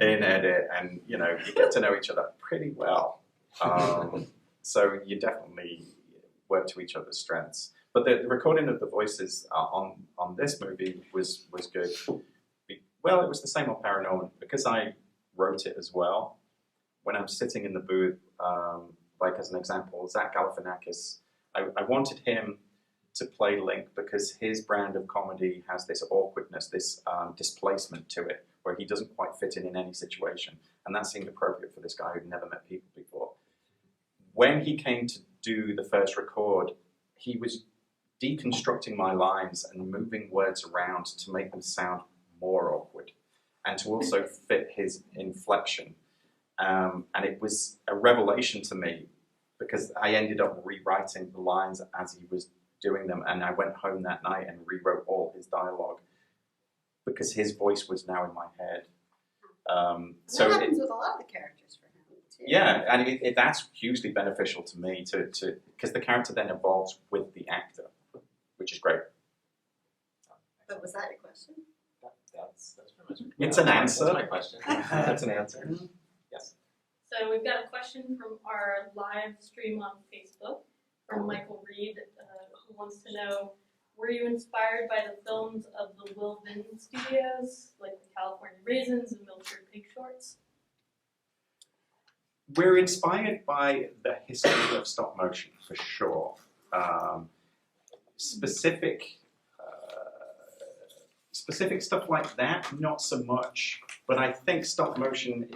in edit, and you get to know each other pretty well. So you definitely work to each other's strengths. But the recording of the voices on this movie was good. Well, it was the same on Paranorman because I wrote it as well. When I'm sitting in the booth, like as an example, Zach Galifianakis, I wanted him to play Link because his brand of comedy has this awkwardness, this displacement to it, where he doesn't quite fit in any situation. And that seemed appropriate for this guy who'd never met people before. When he came to do the first record, he was deconstructing my lines and moving words around to make them sound more awkward and to also fit his inflection. And it was a revelation to me because I ended up rewriting the lines as he was doing them, and I went home that night and rewrote all his dialogue because his voice was now in my head. So that happens with a lot of the characters for him too. Yeah, and that's hugely beneficial to me to because the character then evolves with the actor, which is great. But was that your question? That's pretty much. It's an answer. That's my question. That's an answer. Yes. So we've got a question from our live stream on Facebook from Michael Reed, who wants to know, were you inspired by the films of the Will Vinton studios, like the California Raisins and Milford Pig Shorts? We're inspired by the history of stop motion for sure. Specific stuff like that, not so much. But I think stop motion,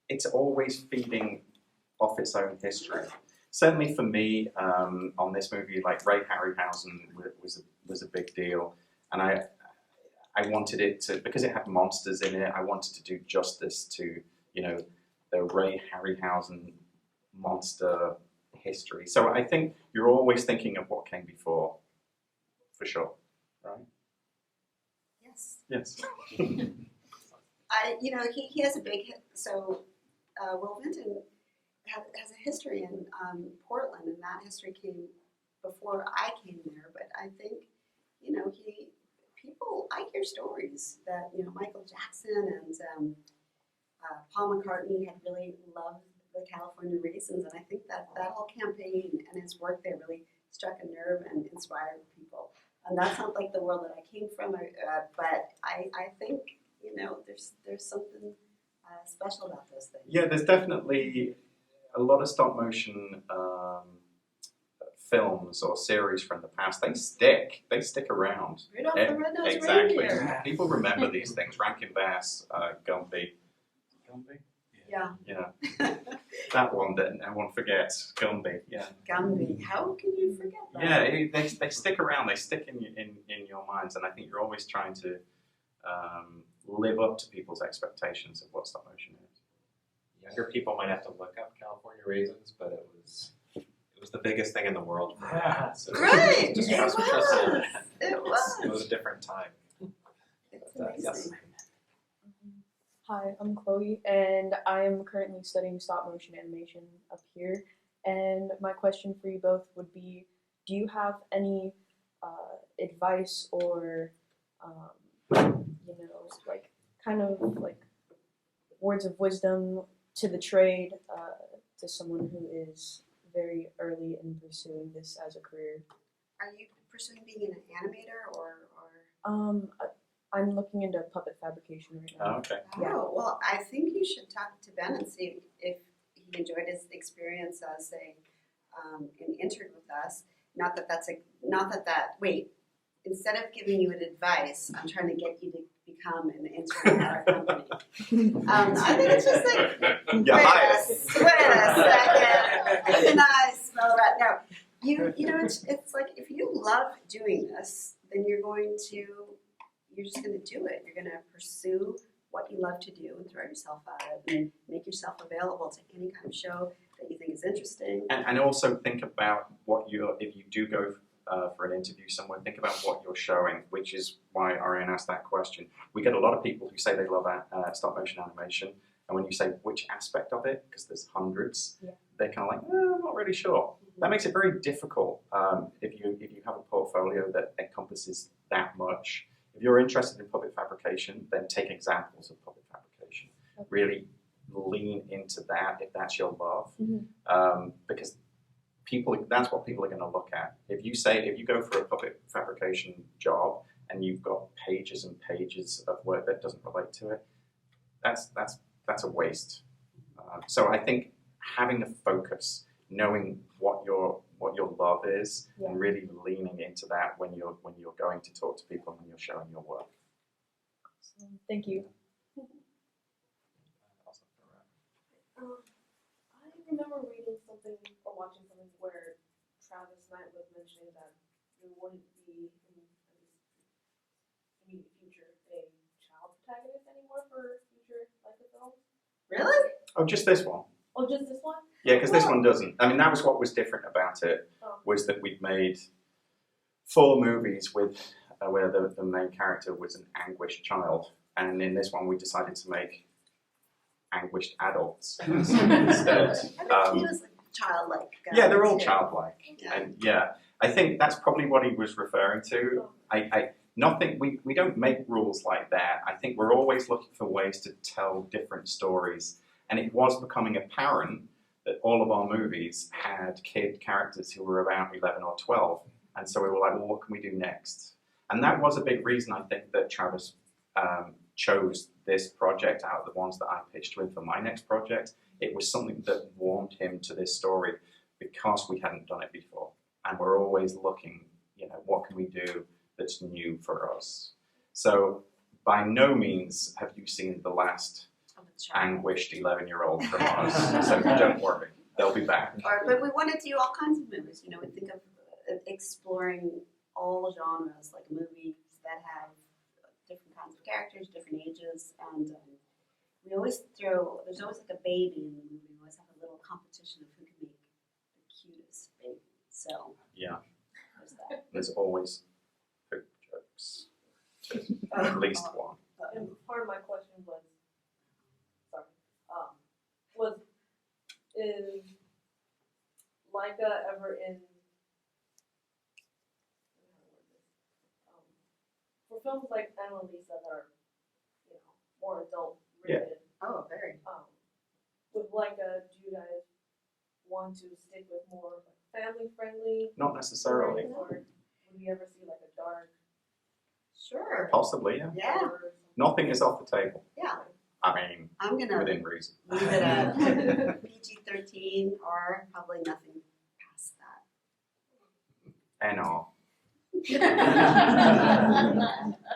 it's always feeding off its own history. Certainly for me, on this movie, like Ray Harryhausen was a big deal, and I wanted it to, because it had monsters in it, I wanted to do justice to the Ray Harryhausen monster history. So I think you're always thinking of what came before, for sure, right? Yes. Yes. He has a big hit. So Will Vinton has a history in Portland, and that history came before I came there. But I think, I hear stories that Michael Jackson and Paul McCartney had really loved the California Raisins, and I think that whole campaign and his work there really struck a nerve and inspired people. And that's not like the world that I came from, but I think there's something special about those things. Yeah, there's definitely a lot of stop motion films or series from the past. They stick around. Rudolph the Red-Nosed Exactly. Reindeer. People remember these things. Rankin Bass, Gumby. Yeah. Yeah. That one that everyone forgets. Gumby. Yeah. Gumby. How can you forget that? Yeah, they stick around. They stick in your minds, and I think you're always trying to live up to people's expectations of what stop motion is. Younger people might have to look up California Raisins, but it was the biggest thing in the world. So Right. just It trust me. was. It was. It was a different time. It's But, amazing. yes. Hi, I'm Chloe, and I am currently studying stop motion animation up here. And my question for you both would be, do you have any advice or, kind of like words of wisdom to the trade, to someone who is very early in pursuing this as a career? Are you pursuing being an animator or? I'm looking into puppet fabrication right now. Oh, okay. Yeah. Oh, well, I think you should talk to Ben and see if he enjoyed his experience as an intern with us. Wait, instead of giving you an advice, I'm trying to get you to become an intern at our company. I think it's just like, wait a second. Can I smell that? No, it's like if you love doing this, then you're just going to do it. You're going to pursue what you love to do and throw yourself at it and make yourself available to any kind of show that you think is interesting. And also think about if you do go for an interview somewhere, think about what you're showing, which is why Arianne asked that question. We get a lot of people who say they love stop motion animation, and when you say which aspect of it, because there's hundreds, they're kind of like, I'm not really sure. That makes it very difficult if you have a portfolio that encompasses that much. If you're interested in puppet fabrication, then take examples of puppet fabrication. Really lean into that if that's your love, because that's what people are going to look at. If you go for a puppet fabrication job and you've got pages and pages of work that doesn't relate to it, that's a waste. So I think having a focus, knowing what your love is, and really leaning into that when you're going to talk to people and when you're showing your work. Thank you. I remember reading something or watching something where Travis Knight was mentioning that there wouldn't be in the immediate future a child protagonist anymore for future Leica films. Really? Oh, just this one. Oh, just this one? Yeah, because this one doesn't. I mean, that was what was different about it, Oh. was that we'd made 4 movies with where the main character was an anguished child, and in this one we decided to make anguished adults instead. He was like childlike. Yeah, they're all childlike, Yeah. and I think that's probably what he was referring to. We don't make rules like that. I think we're always looking for ways to tell different stories, and it was becoming apparent that all of our movies had kid characters who were about 11 or 12, and so we were like, well, what can we do next? And that was a big reason, I think, that Travis chose this project out of the ones that I pitched to him for my next project. It was something that warmed him to this story because we hadn't done it before. And we're always looking, what can we do that's new for us? So by no means have you seen the last anguished 11-year-old from us. So don't worry, they'll be back. But we want to do all kinds of movies. We think of exploring all genres, like movies that have different kinds of characters, different ages, and we always there's always like a baby in the movie. We always have a little competition of who can make the cutest baby. So Yeah, there's that. there's always poop jokes. At least one. And part of my question was, is Leica ever in, for films like Anna and Lisa that are, more adult rated, Oh, very. with Leica, do you guys want to stick with more family friendly? Not necessarily. Or would we ever see like a dark? Sure. Possibly, yeah. Yeah. Or Nothing is off the table. Yeah. I mean, I'm gonna within reason. leave it at PG-13 or probably nothing past that. NR.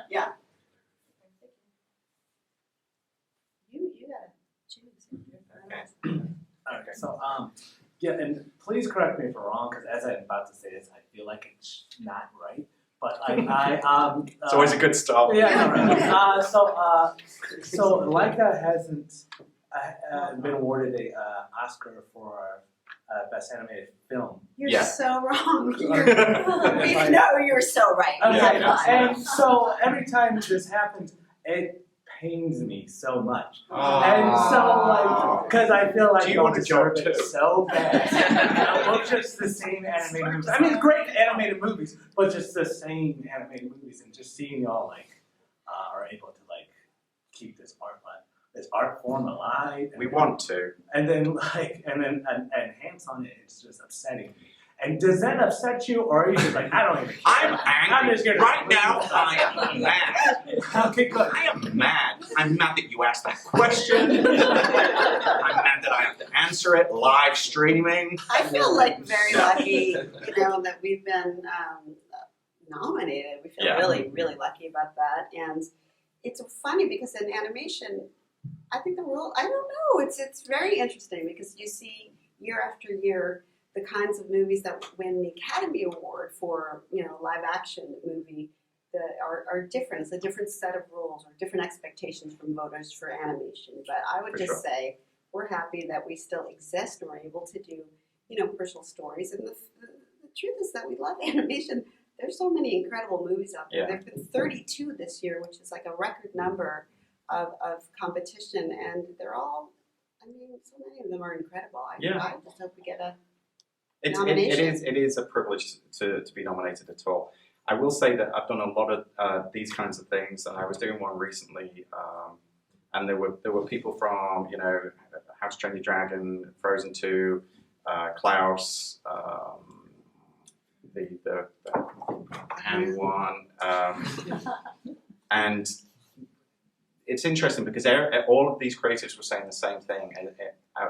Yeah. You gotta choose. Okay, so and please correct me if I'm wrong, because as I'm about to say this, I feel like it's not right. But It's always a good start. Yeah, right. So Leica hasn't been awarded a Oscar for best animated film. You're so wrong. You're so right. Okay, Yeah, and so every time this happens, it pains me so much. And so, because I feel like Do you want a job deserve it too? so bad. Well, just the same animated movies. I mean, great animated movies, but just the same animated movies, and just seeing y'all are able to keep this art form alive. We want to. And then enhance on it. It's just upsetting me. And does that upset you, or are you just like, I don't even care? I'm angry. just gonna Right now, I am mad. Okay, good. I am mad. I'm mad that you asked that question. I'm mad that I have to answer it live streaming. I feel very lucky, that we've been nominated. We feel really, really lucky about that. And it's funny because in animation, I think the rule, I don't know, it's very interesting because you see year after year the kinds of movies that win the Academy Award for, live action movie that are different. It's a different set of rules or different expectations from voters for animation. But I would say we're happy that we still exist and we're able to do, personal stories. And the truth is that we love animation. There's so many incredible movies out there. Yeah. There have been 32 this year, which is like a record number of competition, and they're all, so many of them are incredible. I just hope we get a nomination. It is a privilege to be nominated at all. I will say that I've done a lot of these kinds of things, and I was doing one recently, and there were people from How to Train Your Dragon, Frozen 2, Klaus, the Hand one, and it's interesting because all of these creatives were saying the same thing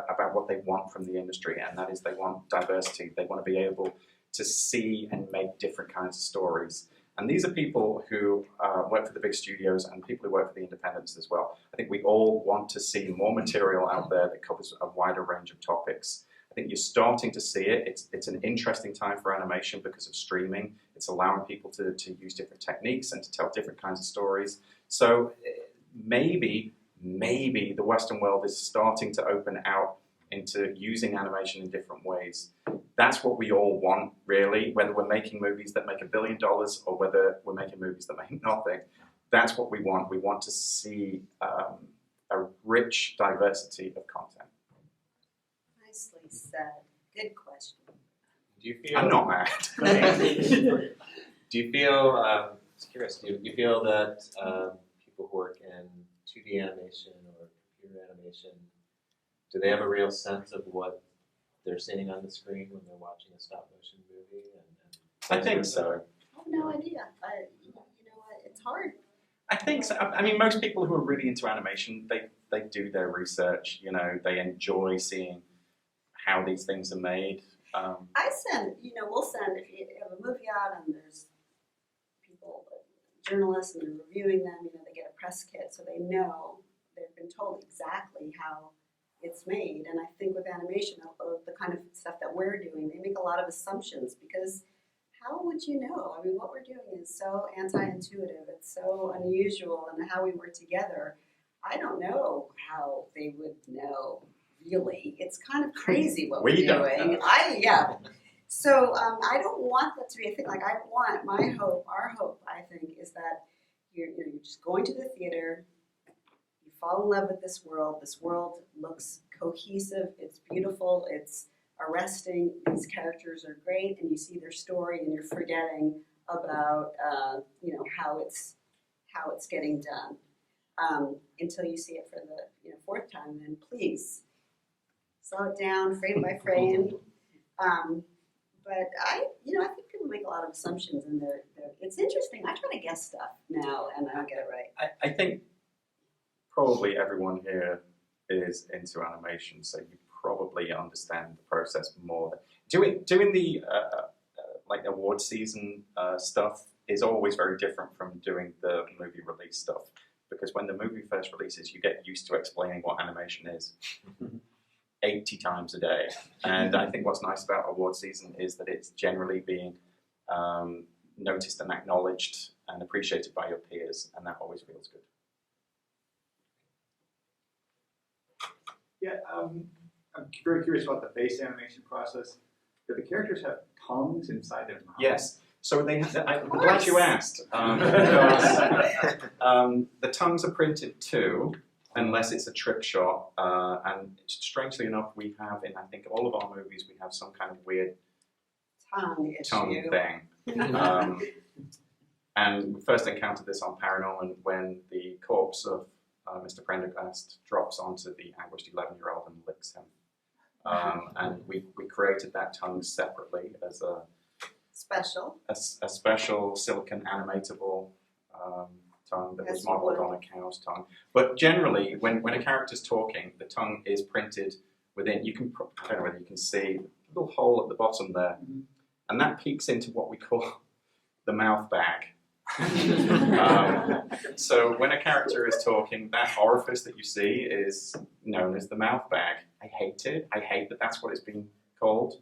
about what they want from the industry, and that is they want diversity. They want to be able to see and make different kinds of stories. And these are people who work for the big studios and people who work for the independents as well. I think we all want to see more material out there that covers a wider range of topics. I think you're starting to see it. It's an interesting time for animation because of streaming. It's allowing people to use different techniques and to tell different kinds of stories. So maybe the Western world is starting to open out into using animation in different ways. That's what we all want, really, whether we're making movies that make $1 billion or whether we're making movies that make nothing. That's what we want. We want to see a rich diversity of content. Nicely said. Good question. Do you feel? I'm not mad. Do you feel? Just curious. Do you feel that people who work in 2D animation or computer animation, do they have a real sense of what they're seeing on the screen when they're watching a stop motion movie? I think so. I have no idea. You know what? It's hard. I think so. I mean, most people who are really into animation, they do their research. They enjoy seeing how these things are made. I send, we'll send, if you have a movie out and there's people, journalists, and they're reviewing them, they get a press kit so they know, they've been told exactly how it's made. And I think with animation, the kind of stuff that we're doing, they make a lot of assumptions because how would you know? I mean, what we're doing is so anti-intuitive, it's so unusual, and how we work together, I don't know how they would know. Really, it's kind of crazy what we're doing. So I don't want that to be a thing. Like our hope, I think, is that you're just going to the theater, you fall in love with this world. This world looks cohesive. It's beautiful. It's arresting. These characters are great, and you see their story, and you're forgetting about how it's getting done until you see it for the fourth time. Then please. Slow it down, frame by frame. But I think people make a lot of assumptions, and it's interesting. I try to guess stuff now, and I don't get it right. I think probably everyone here is into animation, so you probably understand the process more. Doing the like award season stuff is always very different from doing the movie release stuff, because when the movie first releases, you get used to explaining what animation is. 80 times a day. And I think what's nice about award season is that it's generally being noticed and acknowledged and appreciated by your peers, and that always feels good. Yeah, I'm very curious about the face animation process. Do the characters have tongues inside their mouths? Yes. So I'm glad you asked, because the tongues are printed too, unless it's a trick shot, and strangely enough, we have in I think all of our movies we have some kind of weird tongue thing. And we first encountered this on Paranorman when the corpse of Mr. Prendergast drops onto the anguished 11-year-old and licks him. And we created that tongue separately as a special silicon animatable tongue that was modeled on a cow's tongue. But generally, when a character's talking, the tongue is printed within, I don't know whether you can see, a little hole at the bottom there. And that peeks into what we call the mouth bag. So when a character is talking, that orifice that you see is known as the mouth bag. I hate it. I hate that that's what it's been called.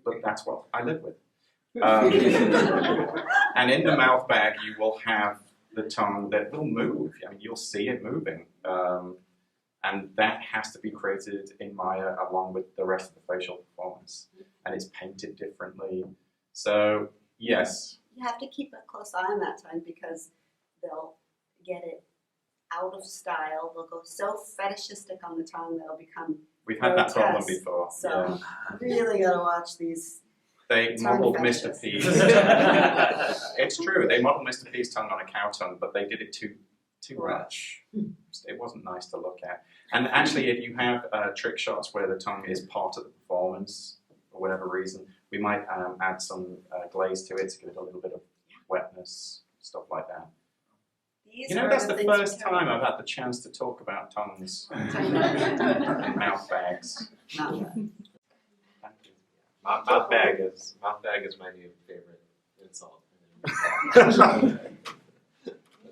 But that's what I live with. And in the mouth bag, you will have the tongue that will move. I mean, you'll see it moving. And that has to be created in Maya along with the rest of the facial performance. And it's painted differently. So, yes. You have to keep a close eye on that time because they'll get it out of style. They'll go so fetishistic on the tongue that it'll become We've had that problem grotesque. before. So Yeah. really gotta watch these. They Tongue modelled fetishes. Mr. P's. It's true. They modelled Mr. P's tongue on a cow tongue, but they did it too much. It wasn't nice to look at. And actually, if you have trick shots where the tongue is part of the performance for whatever reason, we might add some glaze to it to give it a little bit of wetness, stuff like that. These You know, are that's the things first we carry. time I've had the chance to talk about tongues and mouth bags. Not bad. Thank you. Mouth bag is my new favorite insult.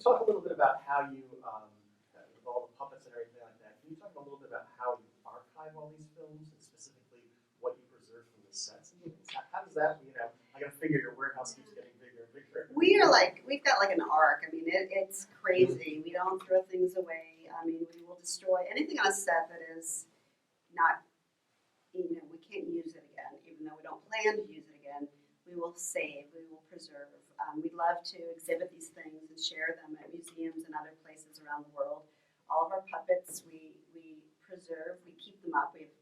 Talk a little bit about how you, with all the puppets and everything like that, can you talk a little bit about how you archive all these films and specifically what you preserve from the sets and things? How does that, I gotta figure your warehouse keeps getting bigger and bigger. We've got like an arc. I mean, it's crazy. We don't throw things away. I mean, we will destroy anything on a set that is not, we can't use it again, even though we don't plan to use it again. We will save, we will preserve. We'd love to exhibit these things and share them at museums and other places around the world. All of our puppets, we preserve, we keep them up. We have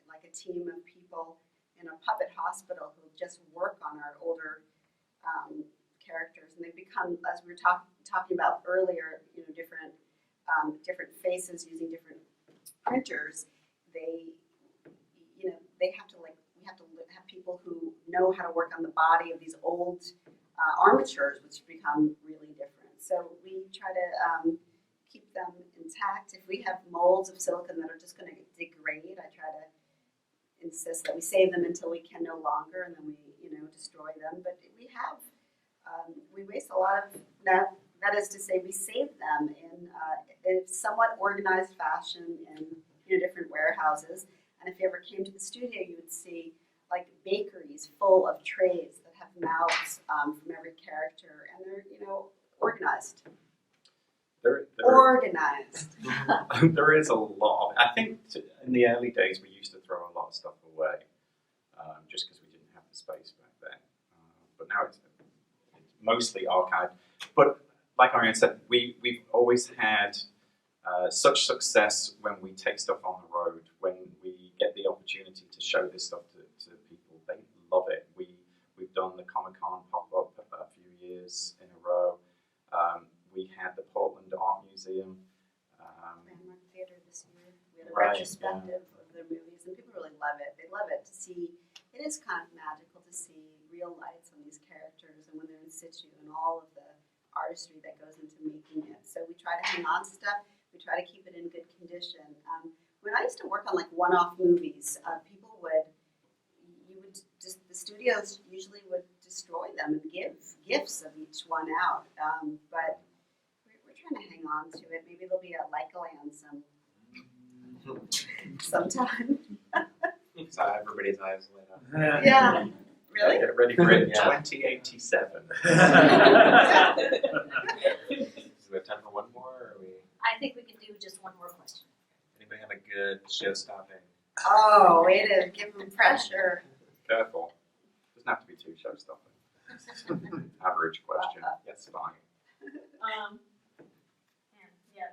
like a team of people in a puppet hospital who just work on our older characters, and they become, as we were talking about earlier, different faces using different printers. They have to we have to have people who know how to work on the body of these old armatures, which become really different. So we try to keep them intact. If we have molds of silicone that are just going to degrade, I try to insist that we save them until we can no longer, and then we destroy them. But we have we waste a lot of that is to say we save them in a somewhat organized fashion in different warehouses. And if you ever came to the studio, you would see like bakeries full of trays that have mouths from every character, and they're organized. Organized. There is a lot. I think in the early days we used to throw a lot of stuff away, just because we didn't have the space back then. But now it's mostly archived. But like Arianne said, we've always had such success when we take stuff on the road, when we get the opportunity to show this stuff to people. They love it. We've done the Comic-Con pop-up a few years in a row. We had the Portland Art Museum. Landmark Theater this year. We had a Right, retrospective of their movies, and people really love it. They love it to see. It is kind of magical to see real lights on these characters, and when they're in situ, and all of the artistry that goes into making it. So we try to hang on to stuff. We try to keep it in good condition. When I used to work on like one-off movies, the studios usually would destroy them and give gifts of each one out. But we're trying to hang on to it. Maybe there'll be a Leicaland sometime. So everybody's eyes lit up. Yeah. Really? Get ready for it. Yeah. 2087. Do we have time for one more, or are we? I think we can do just one more question. Anybody have a good show-stopping? Oh, way to give them pressure. Careful. Doesn't have to be too show-stopping. Average question. Yes, fine.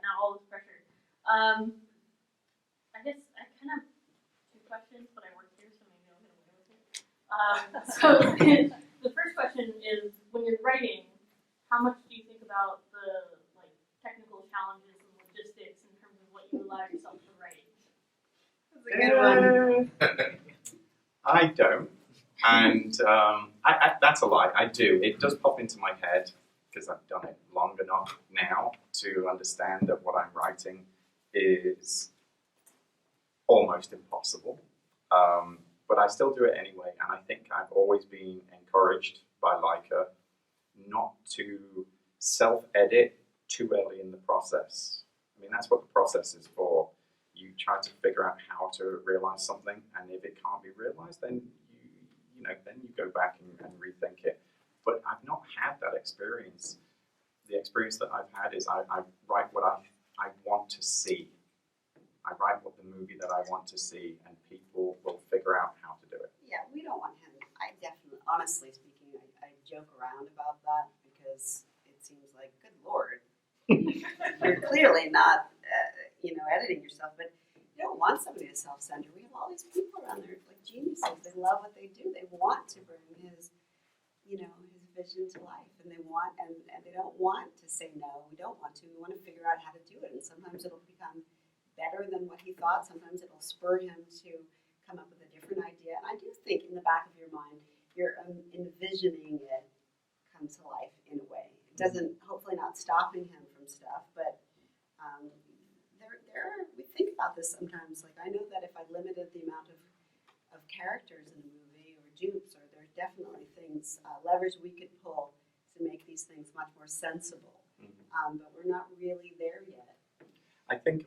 Now all this pressure. I guess I kind of two questions, but I work here, so maybe I'll get away with it. So the first question is, when you're writing, how much do you think about the technical challenges and logistics in terms of what you allow yourself to write? That's a good one. I don't. And that's a lie. I do. It does pop into my head because I've done it long enough now to understand that what I'm writing is almost impossible. But I still do it anyway. And I think I've always been encouraged by Leica not to self-edit too early in the process. I mean, that's what the process is for. You try to figure out how to realize something, and if it can't be realized, then you go back and rethink it. But I've not had that experience. The experience that I've had is I write what I want to see. I write what the movie that I want to see, and people will figure out how to do it. Yeah, we don't want him. I definitely, honestly speaking, I joke around about that because it seems like, good Lord, you're clearly not, editing yourself. But you don't want somebody to self-censor. We have all these people around there, like geniuses. They love what they do. They want to bring his vision to life, and they want, and they don't want to say no. We don't want to. We want to figure out how to do it, and sometimes it'll become better than what he thought. Sometimes it'll spur him to come up with a different idea. And I do think in the back of your mind, you're envisioning it come to life in a way. It doesn't, hopefully not stopping him from stuff, but we think about this sometimes. Like, I know that if I limited the amount of characters in a movie or dupes, or there's definitely things, levers we could pull to make these things much more sensible. But we're not really there yet. I think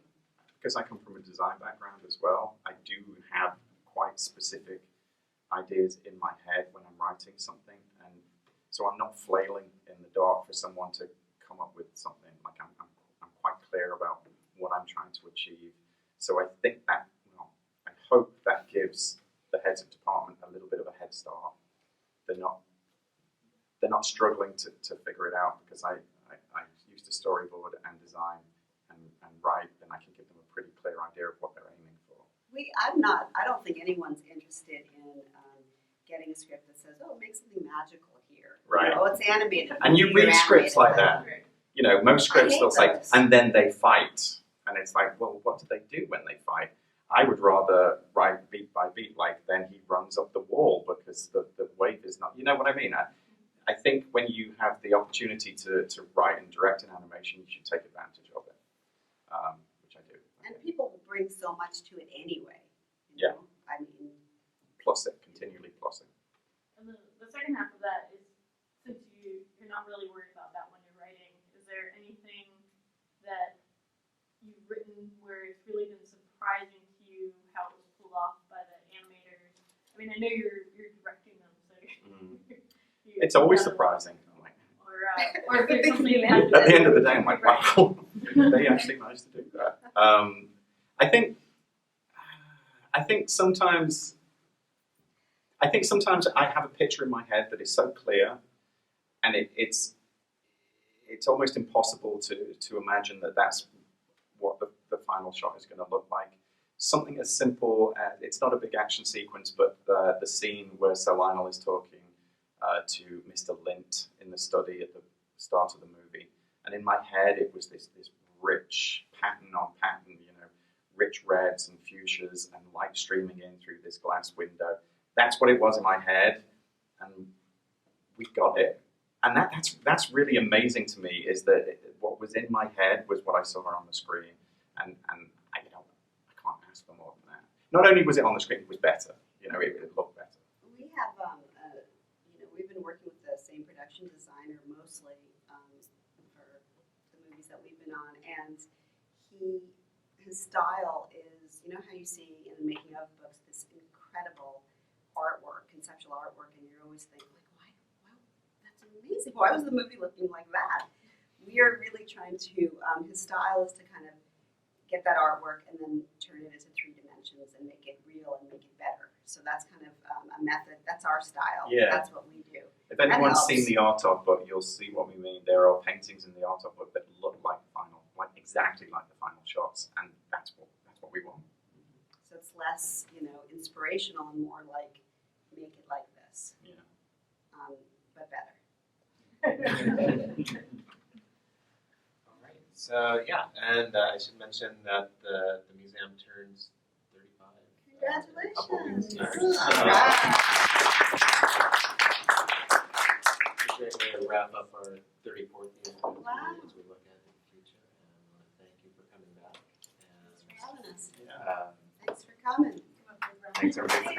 because I come from a design background as well, I do have quite specific ideas in my head when I'm writing something, and so I'm not flailing in the dark for someone to come up with something. Like I'm quite clear about what I'm trying to achieve. So I think that, I hope that gives the heads of department a little bit of a head start. They're not struggling to figure it out, because I used to storyboard and design and write, and I can give them a pretty clear idea of what they're aiming for. I don't think anyone's interested in getting a script that says, oh, make something magical here. Right. Oh, it's animated. And you read scripts like that. Most scripts hate they'll say, those. and then they fight. And it's like, well, what do they do when they fight? I would rather write beat by beat, like then he runs up the wall because the wave is not, you know what I mean? I think when you have the opportunity to write and direct an animation, you should take advantage of it, which I do. And people will bring so much to it anyway. Yeah. I mean, Plus it, continually plussing. And the second half of that is, since you're not really worried about that when you're writing, is there anything that you've written where it's really been surprising to you how it was pulled off by the animators? I mean, I know you're directing them, so It's always surprising. I'm like, or if there's something you have to at the end of the day, I'm like, wow, they actually managed to do that. I think sometimes I have a picture in my head that is so clear, and it's almost impossible to imagine that that's what the final shot is going to look like. Something as simple as, it's not a big action sequence, but the scene where Sir Lionel is talking to Mr. Lint in the study at the start of the movie. And in my head, it was this rich pattern on pattern, rich reds and fuchsias and light streaming in through this glass window. That's what it was in my head, and we got it. And that's really amazing to me, is that what was in my head was what I saw on the screen, and I can't ask for more than that. Not only was it on the screen, it was better. It looked better. we have, we've been working with the same production designer mostly for the movies that we've been on, and his style is, how you see in the making of books, this incredible artwork, conceptual artwork, and you always think, like, wow, that's amazing. Why was the movie looking like that? We are really trying to, his style is to kind of get that artwork and then turn it into 3 dimensions and make it real and make it better. So that's kind of a method, that's our style, Yeah. That's what we do. If anyone's helps. seen the art of book, you'll see what we mean. There are paintings in the art of book that look like exactly like the final shots, and that's what we want. So it's less, inspirational and more like, make it like this. Yeah. But better. All right. So yeah, and I should mention that the museum turns 35. In a couple weeks here. All right. Great way to wrap up our 34th anniversary Wow. as we look at the future. And I want to thank you for coming back. Thanks for having us. And Thanks for coming. thanks everybody.